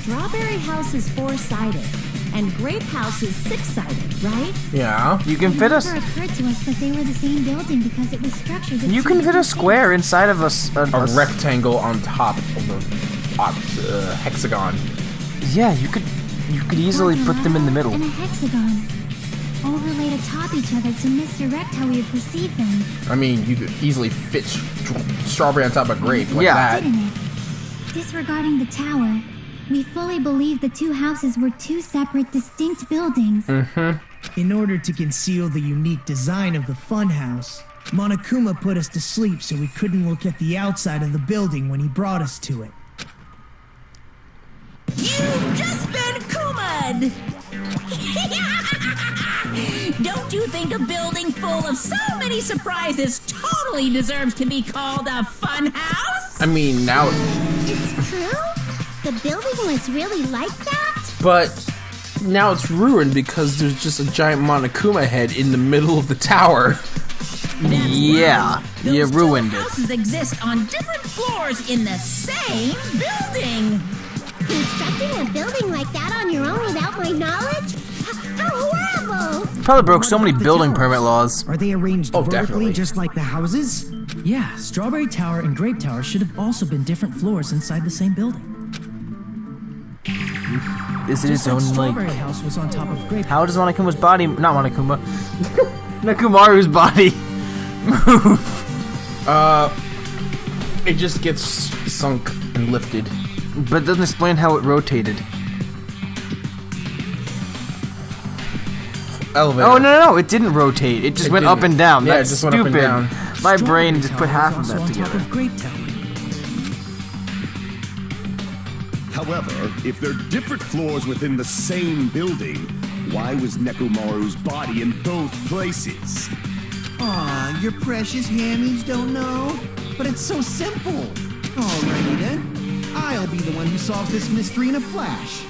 Strawberry House is 4-sided, and Grape House is 6-sided, right? Yeah. You can fit It never occurred to us that they were the same building because it was structured. You can fit a square inside of a rectangle on top of the hexagon. Yeah, you could easily put them in the middle. And a hexagon. Overlaid atop each other to misdirect how we would perceive them. I mean, you could easily fit strawberry on top of grape like that. Didn't it? Disregarding the tower, we fully believed the two houses were two separate, distinct buildings. In order to conceal the unique design of the Funhouse, Monokuma put us to sleep so we couldn't look at the outside of the building when he brought us to it. You've just been Kuma'd! Don't you think a building full of so many surprises totally deserves to be called a fun house? I mean, now... It's true? The building was really like that? But now it's ruined because there's just a giant Monokuma head in the middle of the tower. Yeah, you ruined it. Houses exist on different floors in the same building. Constructing a building like that on your own without my knowledge? How horrible! Probably broke so many building permit laws. Are they arranged vertically definitely. just like the houses? Yeah, Strawberry Tower and Grape Tower should have also been different floors inside the same building. Is it its own, like... Strawberry House was on top of Grape How does Monokuma's body... Not Monokuma. Nekomaru's body move? It just gets sunk and lifted. But it doesn't explain how it rotated. Elevator. Oh, no, it didn't rotate. It just went up and down. Yeah, That's it just stupid. went up and down. My brain just put half of that together. However, if they're different floors within the same building, why was Nekomaru's body in both places? Aw, your precious hammies don't know? But it's so simple. Alrighty then. I'll be the one who solves this mystery in a flash.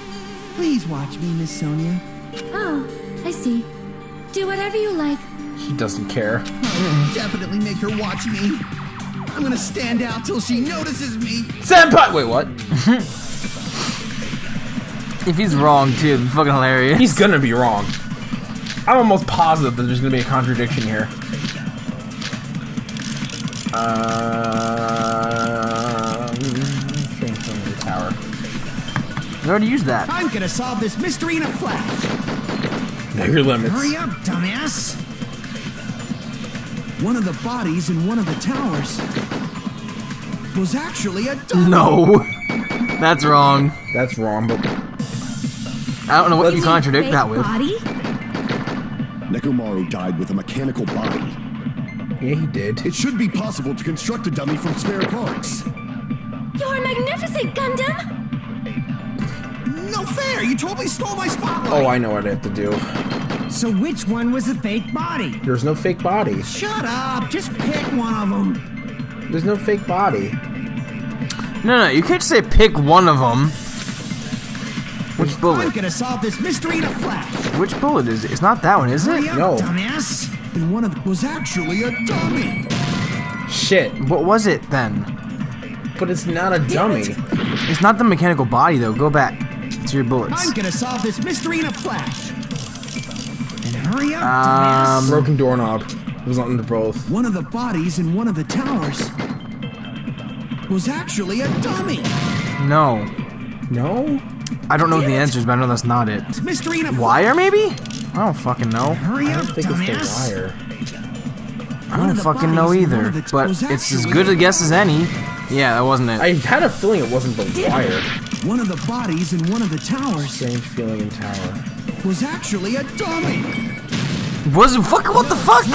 Please watch me, Miss Sonia. Oh, I see. Do whatever you like. He doesn't care. I'll definitely make her watch me. I'm gonna stand out till she notices me. Senpai! Wait, what? If he's wrong, too, it'd be fucking hilarious. He's gonna be wrong. I'm almost positive that there's gonna be a contradiction here. Same thing with the tower. We already used that. I'm gonna solve this mystery in a flash. Know your limits. Hurry up, dumbass. One of the bodies in one of the towers was actually a dummy. No. That's wrong. That's wrong, but... I don't know what you contradict that with. Body? Nekomaru died with a mechanical body. Yeah, he did. It should be possible to construct a dummy from spare parts. You're magnificent, Gundam! No fair! You totally stole my spotlight! Oh, I know what I have to do. So which one was the fake body? There's no fake body. Shut up! Just pick one of them. There's no fake body. No, you can't just say pick one of them. Which I'm bullet? gonna solve this mystery in a flash. Which bullet is it? It's not that one, is Hurry it? up, No. dumbass. And one of them was actually a dummy. Shit. What was it then? But it's not a dummy. It's not the mechanical body though. Go back to your bullets. I'm gonna solve this mystery in a flash. And hurry up, dumbass. Broken doorknob. It was under both. One of the bodies in one of the towers was actually a dummy. No. No? I don't know the answers, but I know that's not it. Mystery in a Wire, maybe? I don't fucking know. Hurry I up, don't think dumbass. it's the wire. I don't fucking know either. But it's as good a guess as any. Yeah, that wasn't it. I had a feeling it wasn't the wire. One of the bodies in one of the towers Strange feeling in tower. was actually a dummy. Was it fuck? What the fuck?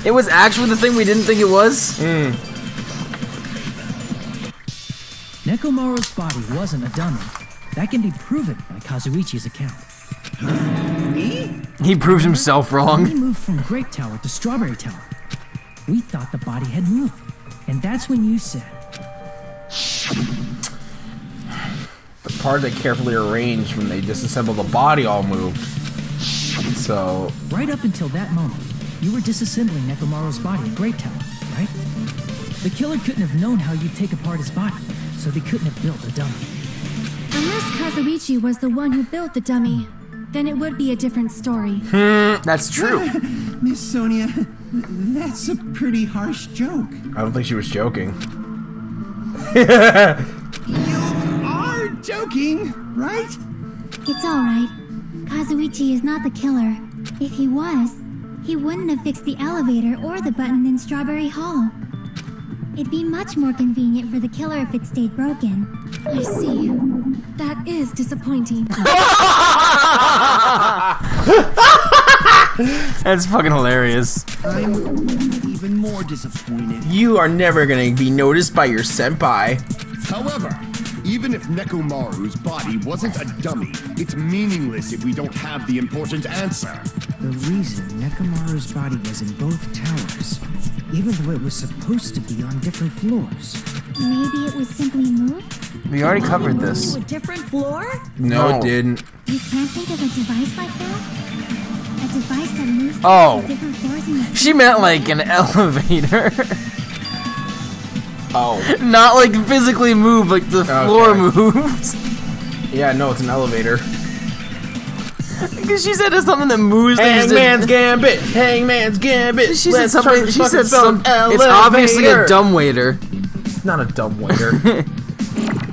It was actually the thing we didn't think it was? Nekomaru's body wasn't a dummy. That can be proven by Kazuichi's account. He proved himself When wrong. we moved from Grape Tower to Strawberry Tower, we thought the body had moved. And that's when you said, The part they carefully arranged when they disassembled the body all moved. So... right up until that moment, you were disassembling Nekomaru's body in Grape Tower, right? The killer couldn't have known how you'd take apart his body, so they couldn't have built a dummy. Unless Kazuichi was the one who built the dummy, then it would be a different story. That's true. Miss Sonia, that's a pretty harsh joke. I don't think she was joking. You are joking, right? It's alright. Kazuichi is not the killer. If he was, he wouldn't have fixed the elevator or the button in Strawberry Hall. It'd be much more convenient for the killer if it stayed broken. I see. That is disappointing. That's fucking hilarious. I'm even more disappointed. You are never gonna be noticed by your senpai. However, even if Nekomaru's body wasn't a dummy, it's meaningless if we don't have the important answer. The reason Nekomaru's body was in both towers, even though it was supposed to be on different floors. Maybe it was simply moved? We already covered this. To a different floor? No, No. it didn't. You can't think of a device like that? A device that moves Oh. to different floors in the She meant like an elevator. Oh. Not like physically move, like the floor moves. Yeah, no, it's an elevator. Because she said it's something that moves things. Hangman's Gambit! Hangman's Gambit! She said Let's something. turn this She said fucking some. It's obviously a elevator. dumb waiter. It's not a dumb waiter.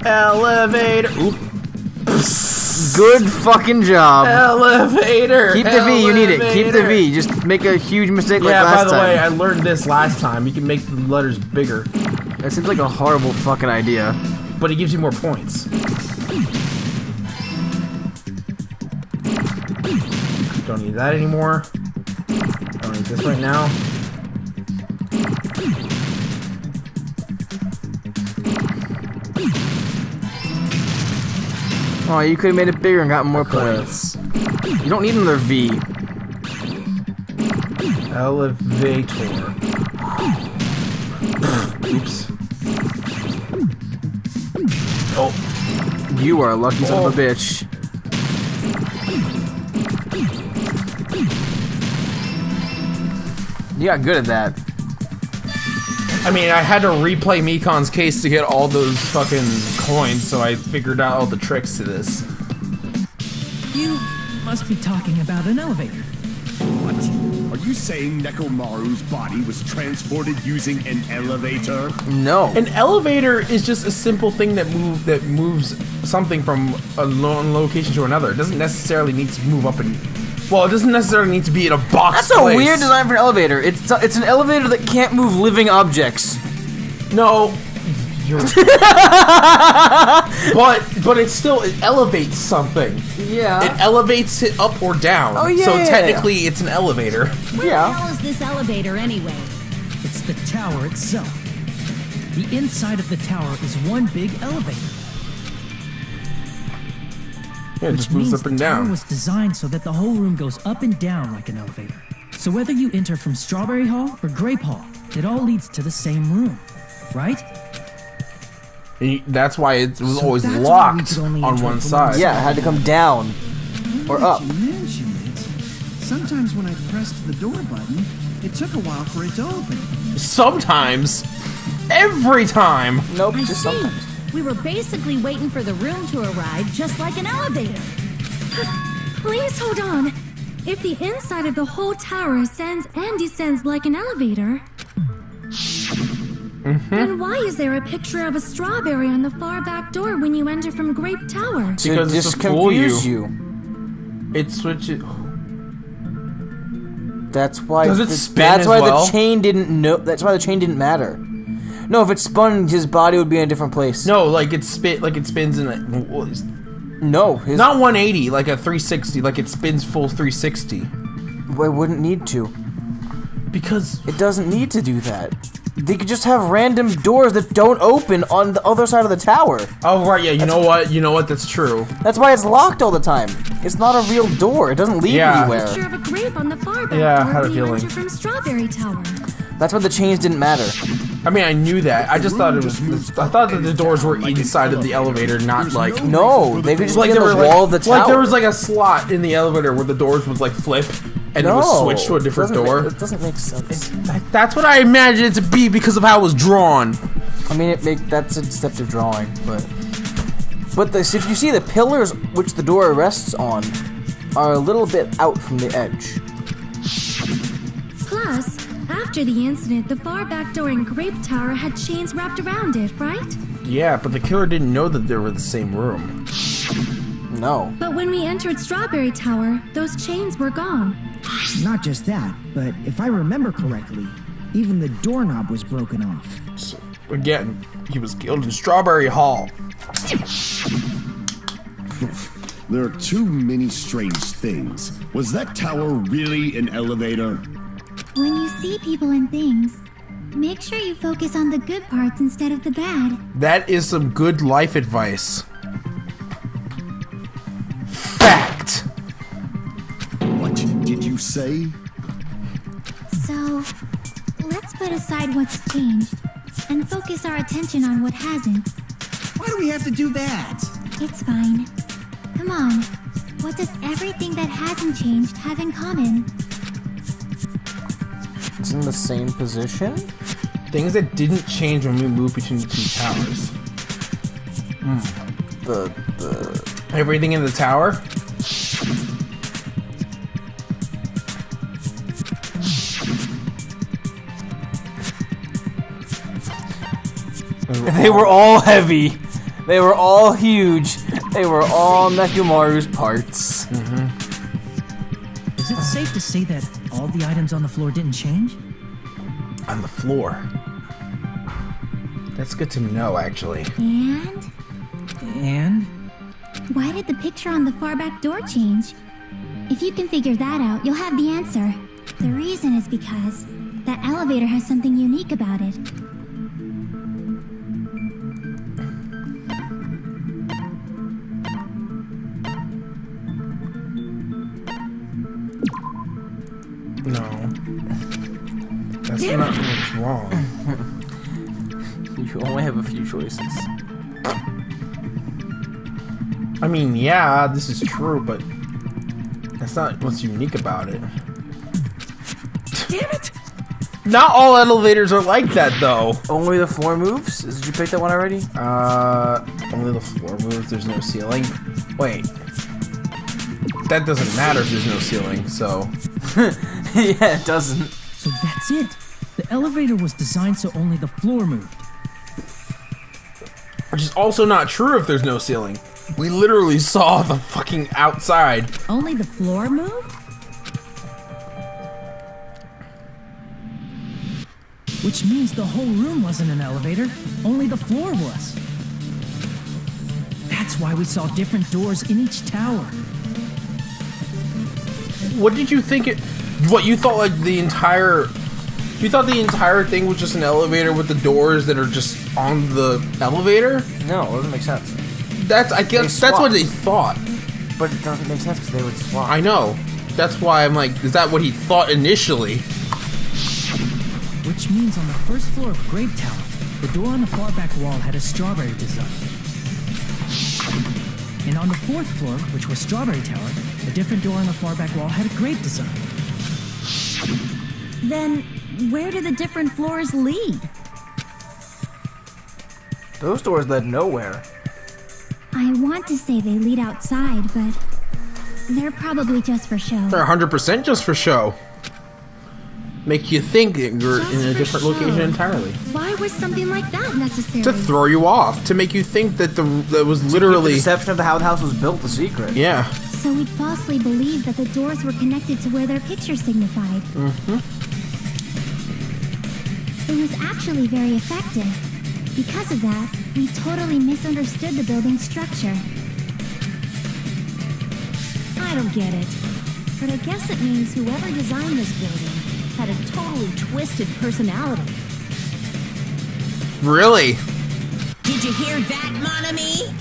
Elevator. Oops. Good fucking job. Elevator. Keep the V. You need it. Keep the V. Just make a huge mistake like last time. Yeah, by the way, I learned this last time. You can make the letters bigger. That seems like a horrible fucking idea. But it gives you more points. Don't need that anymore. Don't need this right now. Oh, you could have made it bigger and gotten more points. You don't need another V. Elevator. Oops. Oh. You are a lucky son of a bitch. You got good at that. I mean, I had to replay Mikon's case to get all those fucking coins, so I figured out all the tricks to this. You must be talking about an elevator. What? Are you saying Nekomaru's body was transported using an elevator? No. An elevator is just a simple thing that moves something from a location to another. It doesn't necessarily need to move up and... Well, it doesn't necessarily need to be in a box. That's a weird design for an elevator. It's an elevator that can't move living objects. No. but it elevates something. Yeah. It elevates it up or down. Oh yeah. So technically, it's an elevator. Where the hell is this elevator anyway? It's the tower itself. The inside of the tower is one big elevator. Yeah, it just moves up and down. The tower was designed so that the whole room goes up and down like an elevator. So whether you enter from Strawberry Hall or Grape Hall, it all leads to the same room, right? That's why it was always locked on one side. Yeah, it had to come down or up. You mentioned it. Sometimes when I pressed the door button, it took a while for it to open. Sometimes. Every time. Nope, I just see. sometimes. We were basically waiting for the room to arrive, just like an elevator. Please hold on. If the inside of the whole tower ascends and descends like an elevator, then why is there a picture of a strawberry on the far back door when you enter from Grape Tower? Because it's to to fool confuse you. It switches. That's why. Does it spin That's as why well? the chain didn't know. That's why the chain didn't matter. No, if it spun, his body would be in a different place. No, like it spins in a. No, not 180, like a 360, like it spins full 360. Why wouldn't need to? Because it doesn't need to do that. They could just have random doors that don't open on the other side of the tower. Oh right, yeah. You know what? That's true. That's why it's locked all the time. It's not a real door. It doesn't lead anywhere. Picture of a grape on the far back Yeah, I door had a when you feeling. enter from Strawberry Tower. That's why the chains didn't matter. I mean, I knew that. I just thought it was. I thought that the doors were inside of the elevator, not like. No, they could just like be in the wall of the tower. Like there was like a slot in the elevator where the doors would like flip, and it would switch to a different door. It doesn't make sense. That's what I imagined it to be because of how it was drawn. I mean, that's a deceptive drawing, but if you see the pillars which the door rests on are a little bit out from the edge. Plus, after the incident, the far back door in Grape Tower had chains wrapped around it, right? Yeah, but the killer didn't know that they were the same room. No. But when we entered Strawberry Tower, those chains were gone. Not just that, but if I remember correctly, even the doorknob was broken off. So, again, he was killed in Strawberry Hall. There are too many strange things. Was that tower really an elevator? When you see people and things, make sure you focus on the good parts instead of the bad. That is some good life advice. Fact. What did you say? So, let's put aside what's changed and focus our attention on what hasn't. Why do we have to do that? It's fine. Come on. What does everything that hasn't changed have in common? It's in the same position? Things that didn't change when we moved between the two towers. Everything in the tower? They were all heavy. They were all huge. They were all Nekomaru's parts. Is it safe to say that all the items on the floor didn't change? On the floor. That's good to know, actually. And? Why did the picture on the far back door change? If you can figure that out, you'll have the answer. The reason is because that elevator has something unique about it. No. That's not what's wrong. You only have a few choices. I mean, yeah, this is true, but that's not what's unique about it. Damn it! Not all elevators are like that, though. Only the floor moves? Did you pick that one already? Only the floor moves. There's no ceiling. Wait. That doesn't matter if there's no ceiling, so... Yeah, it doesn't. So that's it. The elevator was designed so only the floor moved. Which is also not true if there's no ceiling. We literally saw the fucking outside. Only the floor moved? Which means the whole room wasn't an elevator, only the floor was. That's why we saw different doors in each tower. What did you think it... What, you thought like the entire... You thought the entire thing was just an elevator with the doors that are just on the elevator? No, it doesn't make sense. I guess that's what they thought. But it doesn't make sense because they would swap. I know. That's why I'm like, is that what he thought initially? Which means on the first floor of Grape Tower, the door on the far back wall had a strawberry design. And on the fourth floor, which was Strawberry Tower, a different door on the far back wall had a grape design. Then, where do the different floors lead? Those doors led nowhere. I want to say they lead outside, but they're probably just for show. They're 100% just for show. Make you think that you're Just in a for different show. location entirely. Why was something like that necessary? To throw you off, to make you think that that was literally The deception of how the house was built, the secret. Yeah. So we'd falsely believe that the doors were connected to where their picture signified. It was actually very effective. Because of that, we totally misunderstood the building's structure. I don't get it. But I guess it means whoever designed this building had a totally twisted personality. Really? Did you hear that, mon ami?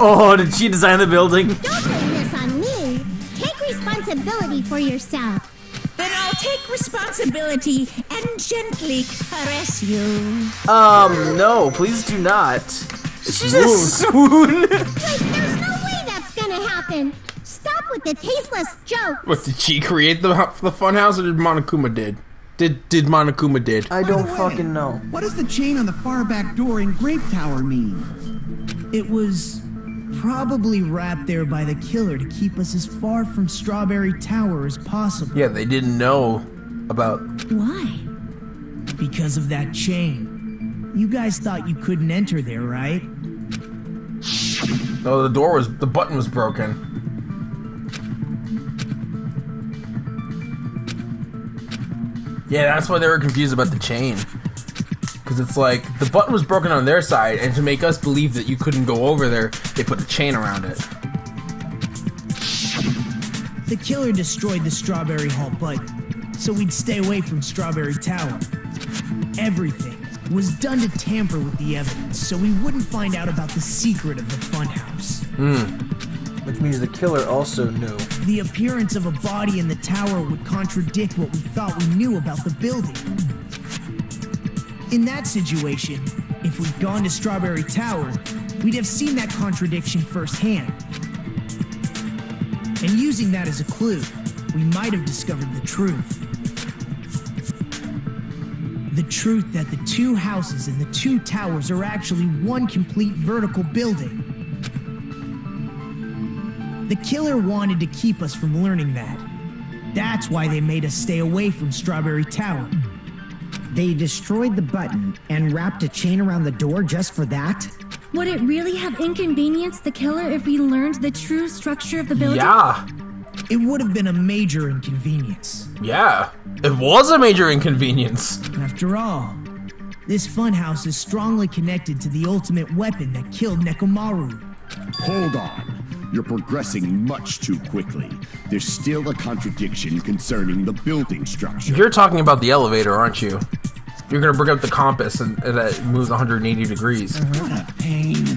Oh, did she design the building? Don't blame this on me. Take responsibility for yourself. Then I'll take responsibility and gently caress you. No, please do not. She just swoon. Wait, there's no way that's gonna happen. Stop with the tasteless joke. What, did she create the Funhouse, or did Monokuma did? Did Monokuma did? I don't By the way, fucking know. What does the chain on the far back door in Grape Tower mean? It was probably wrapped there by the killer to keep us as far from Strawberry Tower as possible. Yeah, they didn't know about... Why? Because of that chain. You guys thought you couldn't enter there, right? No, the button was broken. Yeah, that's why they were confused about the chain. Because it's like, the button was broken on their side, and to make us believe that you couldn't go over there, they put a chain around it. The killer destroyed the Strawberry Hall button, so we'd stay away from Strawberry Tower. Everything was done to tamper with the evidence, so we wouldn't find out about the secret of the Funhouse. Which means the killer also knew. The appearance of a body in the tower would contradict what we thought we knew about the building. In that situation, if we'd gone to Strawberry Tower, we'd have seen that contradiction firsthand. And using that as a clue, we might have discovered the truth. The truth that the two houses and the two towers are actually one complete vertical building. The killer wanted to keep us from learning that. That's why they made us stay away from Strawberry Tower. They destroyed the button and wrapped a chain around the door just for that? Would it really have inconvenienced the killer if we learned the true structure of the building? Yeah. It would have been a major inconvenience. Yeah. It was a major inconvenience. After all, this funhouse is strongly connected to the ultimate weapon that killed Nekomaru. Hold on. You're progressing much too quickly. There's still a contradiction concerning the building structure. You're talking about the elevator, aren't you? You're gonna bring up the compass and that moves 180 degrees. What a pain.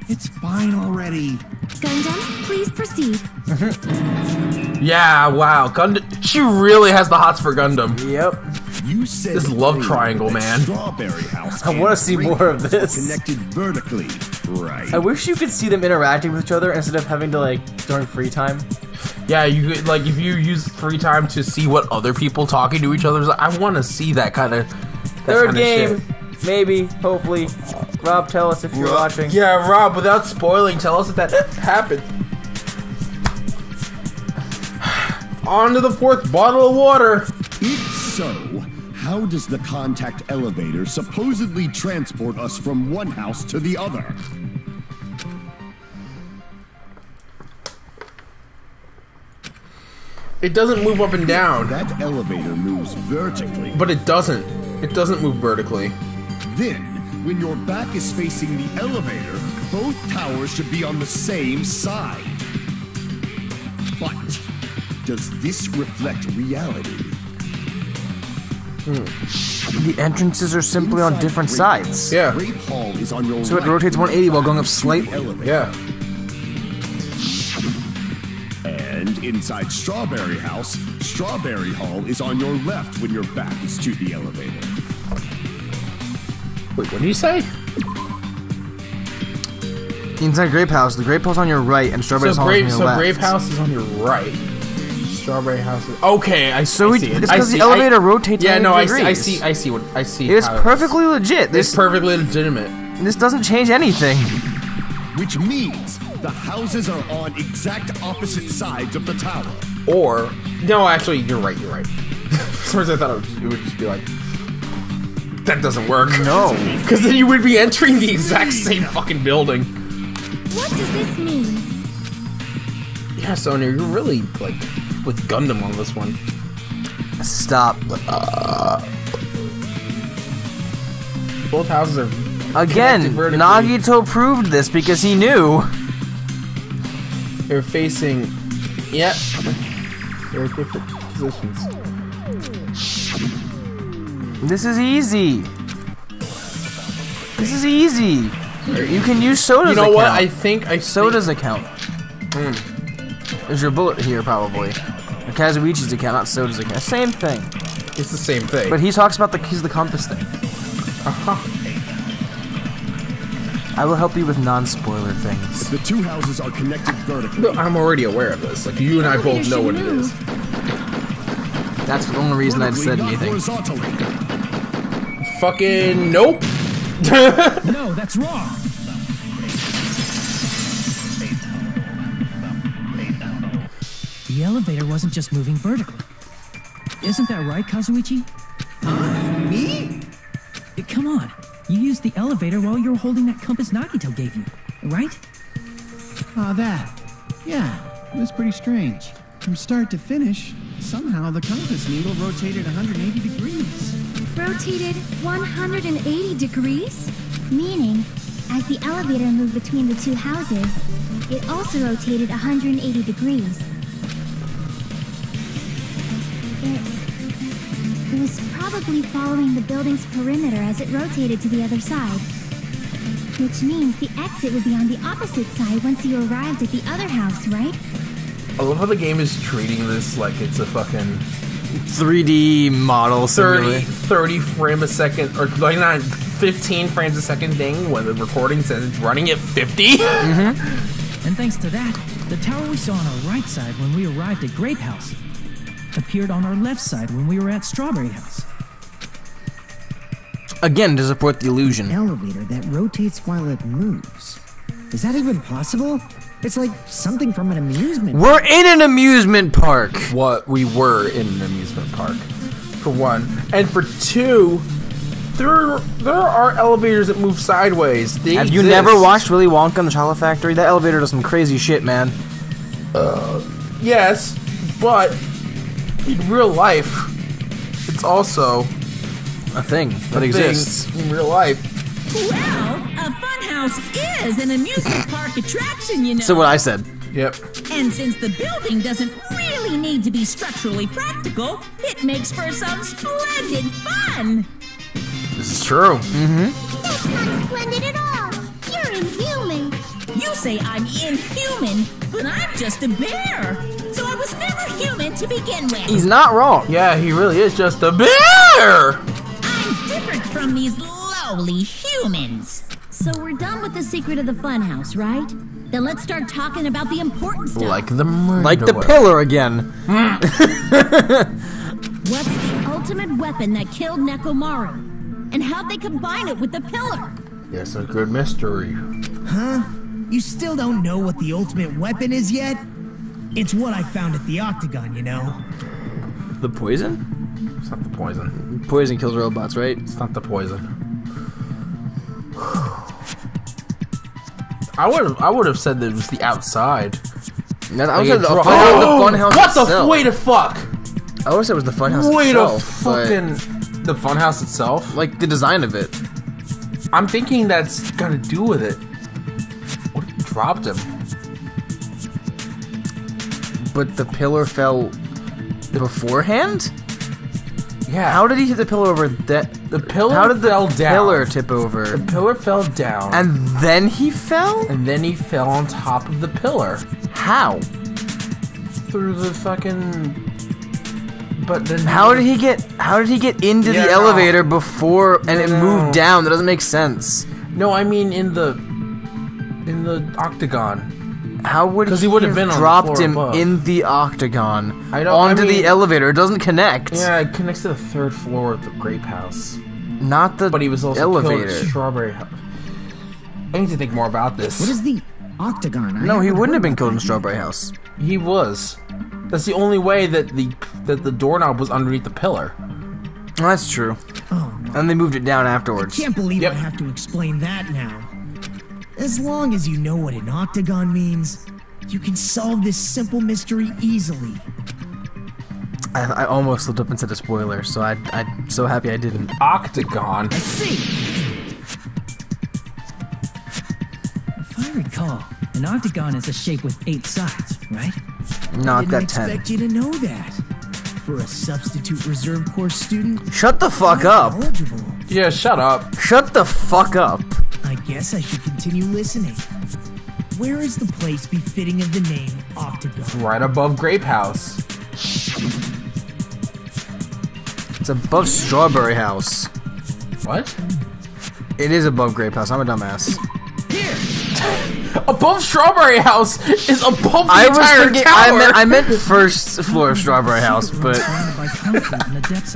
It's fine already. Gundam, please proceed. Yeah, wow. Gundam. She really has the hots for Gundam. Yep. You said this love triangle, man. Strawberry House. I want to see more of this. Connected vertically, right? I wish you could see them interacting with each other instead of having to like during free time. Yeah, you could, like if you use free time to see what other people talking to each other. I want to see that kind of. Third game, maybe, hopefully. Rob, tell us if you're watching. Yeah, Rob, without spoiling, tell us if that happened. On to the 4th bottle of water. If so, how does the contact elevator supposedly transport us from one house to the other? It doesn't move up and down. That elevator moves vertically. But it doesn't. It doesn't move vertically. Then, when your back is facing the elevator, both towers should be on the same side. But, does this reflect reality? The entrances are simply on different sides. Yeah. Grape Hall is on your So it rotates 180 while going up slightly. Yeah. And inside Strawberry House, Strawberry Hall is on your left when your back is to the elevator. Wait, what did you say? Inside Grape House, the Grape Hall's on your right and Strawberry Hall's on your left. So Grape House is on your right. Strawberry House is... Okay, I see it. It's because the elevator rotates 90 degrees. I see. It is perfectly legit. It's perfectly legitimate. This doesn't change anything. Which means the houses are on exact opposite sides of the tower. Or... No, actually, you're right. For some reason I thought it would just be like... That doesn't work. No. Because then you would be entering the exact same fucking building. What does this mean? Yeah, Sonia, you're really, like, with Gundam on this one. Stop. Both houses are... Again, Nagito proved this because he knew. They're facing... Yep. They're at different positions. This is easy. This is easy. You can use Soda's account. You know what? I think Soda's account. There's your bullet here, probably. Or Kazuichi's account, not Soda's account. Same thing. It's the same thing. But he talks about the compass thing. I will help you with non-spoiler things. The two houses are connected vertically. No, I'm already aware of this. Like, you and I both know what it is. That's the only reason I'd said anything. Fucking nope. No, that's wrong. The elevator wasn't just moving vertically. Isn't that right, Kazuichi? Me? Come on. You used the elevator while you were holding that compass Nagito gave you, right? Ah, that. Yeah, it was pretty strange. From start to finish, somehow the compass needle rotated 180 degrees. Rotated 180 degrees? Meaning, as the elevator moved between the two houses, it also rotated 180 degrees. It was probably following the building's perimeter as it rotated to the other side. Which means the exit would be on the opposite side once you arrived at the other house, right? I love how the game is treating this like it's a fucking 3D model 30 frame a second, or like not 15 frames a second thing when the recording says it's running at 50. And thanks to that, the tower we saw on our right side when we arrived at Grape House appeared on our left side when we were at Strawberry House. Again, to support the illusion. An elevator that rotates while it moves. Is that even possible? It's like something from an amusement park. We're in an amusement park! We were in an amusement park, for one. And for two, there are elevators that move sideways. Have you never watched Willy Wonka and the Chocolate Factory? That elevator does some crazy shit, man. Yes, but in real life, it's also a thing that exists in real life. Well, a funhouse is an amusement park attraction, you know. So what I said. Yep. And since the building doesn't really need to be structurally practical, it makes for some splendid fun. This is true. That's not splendid at all. You're inhuman. You say I'm inhuman, but I'm just a bear. So I was never human to begin with. He's not wrong. Yeah, he really is just a bear. I'm different from these lowly humans. So we're done with the secret of the funhouse, right? Then let's start talking about the important stuff. Like the murder. Like the pillar again. What's the ultimate weapon that killed Nekomaru? And how'd they combine it with the pillar? Yes, a good mystery. Huh? You still don't know what the ultimate weapon is yet? It's what I found at the Octagon, you know. The poison? It's not the poison. Poison kills robots, right? It's not the poison. I would have said that it was the outside. I would have said the funhouse What itself. the wait a fuck? I would have said it was the funhouse Wait itself. a fucking the funhouse itself? Like the design of it. I'm thinking that's got to do with it. What if you dropped him? But the pillar fell beforehand? Yeah. How did he hit the pillar over that? The pillar How did the fell down. pillar tip over? The pillar fell down. And then he fell? And then he fell on top of the pillar. How? Through the fucking... But then... How did he get into the elevator before and it moved down? That doesn't make sense. No, I mean in the octagon. How would he have dropped him in the octagon onto the elevator? It doesn't connect. Yeah, it connects to the third floor of the grape house. Not the But he was also elevator. killed at Strawberry House. I need to think more about this. What is the octagon? No, he wouldn't have been killed in Strawberry House. He was. That's the only way that the doorknob was underneath the pillar. Well, that's true. Oh, no. And they moved it down afterwards. I can't believe I have to explain that now. As long as you know what an octagon means, you can solve this simple mystery easily. I almost slipped up and said a spoiler, so I'm so happy I didn't. Octagon. I see. If I recall, an octagon is a shape with 8 sides, right? No, I I've got didn't 10. expect you to know that. For a substitute reserve course student, Shut the fuck up. eligible. Yeah, shut up. Shut the fuck up. I guess I should continue listening. Where is the place befitting of the name Octagon? Right above Grape House. It's above Strawberry House. What? It is above Grape House. I'm a dumbass. Above Strawberry House is above the entire tower. I meant first floor of Strawberry House, but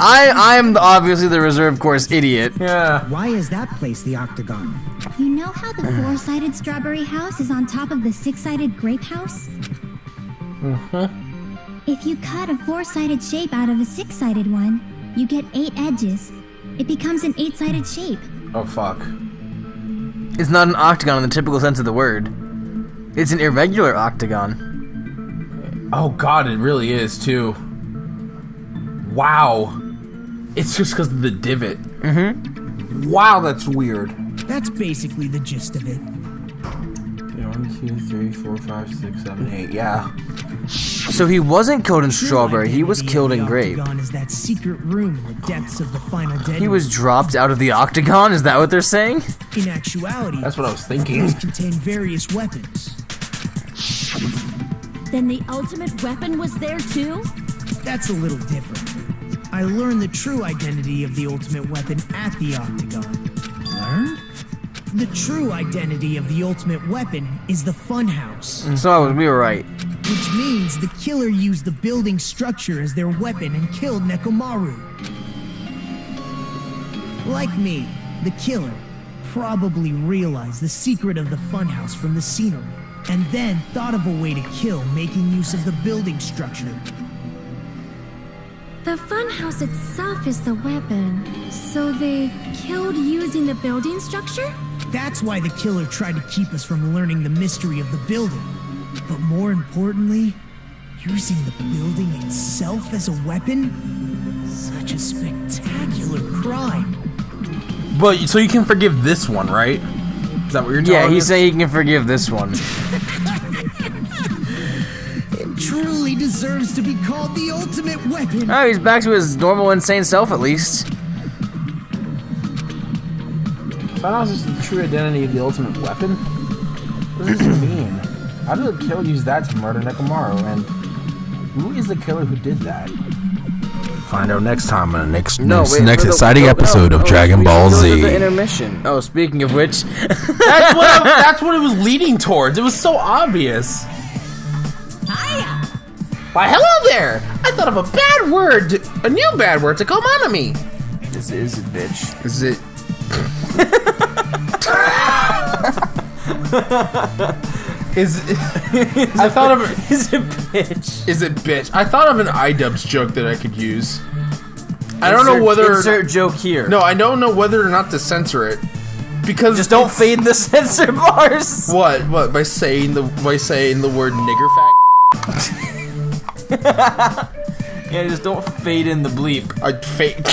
I'm obviously the reserve course idiot. Yeah. Why is that place the octagon? You know how the four-sided strawberry house is on top of the six-sided grape house? If you cut a four-sided shape out of a six-sided one, you get 8 edges. It becomes an 8-sided shape. Oh, fuck. It's not an octagon in the typical sense of the word. It's an irregular octagon. Oh, God, it really is, too. Wow. It's just because of the divot. Mm-hmm. Wow, that's weird. That's basically the gist of it. 1, 2, 3, 4, 5, 6, 7, 8. Yeah. So he wasn't killed in Strawberry, he was killed in Grape. The octagon is that secret room in the depths of the final dead. He was dropped out of the octagon? Is that what they're saying? In actuality, that's what I was thinking. Contain various weapons. Then the ultimate weapon was there too? That's a little different. I learned the true identity of the ultimate weapon at the octagon. Learned? The true identity of the ultimate weapon is the Funhouse. So we were right. Which means the killer used the building structure as their weapon and killed Nekomaru. Like me, the killer probably realized the secret of the Funhouse from the scenery, and then thought of a way to kill making use of the building structure. The funhouse itself is the weapon. So they killed using the building structure? That's why the killer tried to keep us from learning the mystery of the building. But more importantly, using the building itself as a weapon? Such a spectacular crime. But, so you can forgive this one, right? Is that what you're talking about? Yeah, he said he can forgive this one. It truly deserves to be called the ultimate weapon. Oh, he's back to his normal, insane self, at least. Funhouse is the true identity of the ultimate weapon? What does this mean? How did the killer use that to murder Nekomaru? And who is the killer who did that? Find out next time on the next exciting episode of Dragon Ball Z. The intermission. Oh, speaking of which, that's what it was leading towards. It was so obvious. Hiya! Why, hello there! I thought of a bad word, a new bad word to call Monami. This is a bitch. Is it? I thought of it. Is it bitch? Is it bitch? I thought of an iDubbbz joke that I could use. I don't know whether insert joke here. No, I don't know whether or not to censor it because just don't fade the censor bars. What? By saying the word nigger fact? Yeah, just don't fade in the bleep. I'd fade.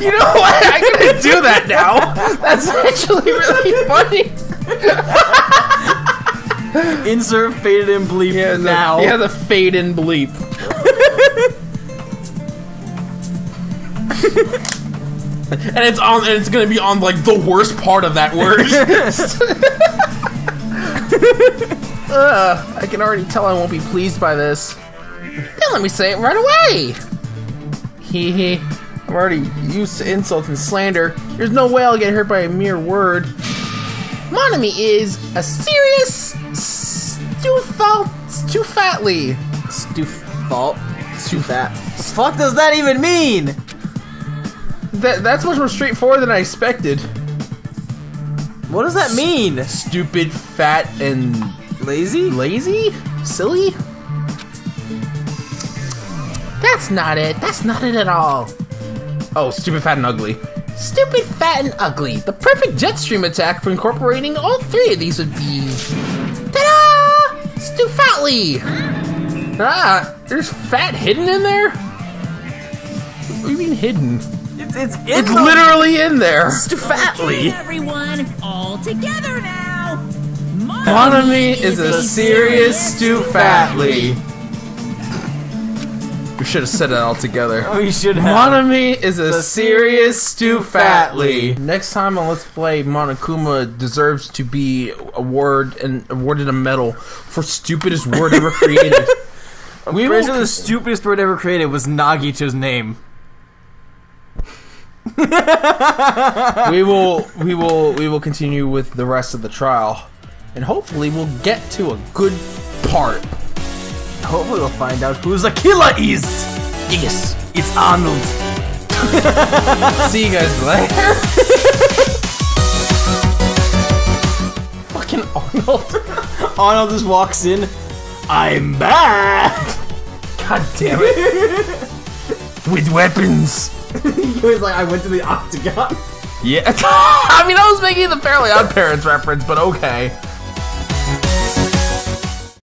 You know what? I'm gonna do that now. That's actually really funny. Insert faded in bleep now. Yeah, the fade in bleep. And it's gonna be on like the worst part of that word. I can already tell I won't be pleased by this. Then let me say it right away. Hee hee. I'm already used to insult and slander. There's no way I'll get hurt by a mere word. Monami is a serious stuffatly. Stufat. Fuck does that even mean? That's much more straightforward than I expected. What does that mean? Stupid, fat, and lazy? Lazy? Silly? That's not it. That's not it at all. Oh, stupid, fat, and ugly. Stupid, fat, and ugly. The perfect jet stream attack for incorporating all three of these would be... Ta-da! Stufatly! Ah, there's fat hidden in there? What do you mean hidden? It's literally in there. Stufatly. Okay, everyone, all together now. Monami is a serious Stufatly. We should have said it all together. Oh, you should have. Monami is a serious Stufatly. Next time on Let's Play, Monokuma deserves to be awarded a medal for stupidest word ever created. The stupidest word ever created was Nagito's name. we will continue with the rest of the trial, and hopefully we'll get to a good part. Hopefully we'll find out who the killer is. Yes, it's Arnold. See you guys later. Fucking Arnold. Arnold just walks in. I'm back. God damn it. With weapons. He was like, I went to the octagon. Yeah. I mean, I was making the Fairly Odd Parents reference, but okay.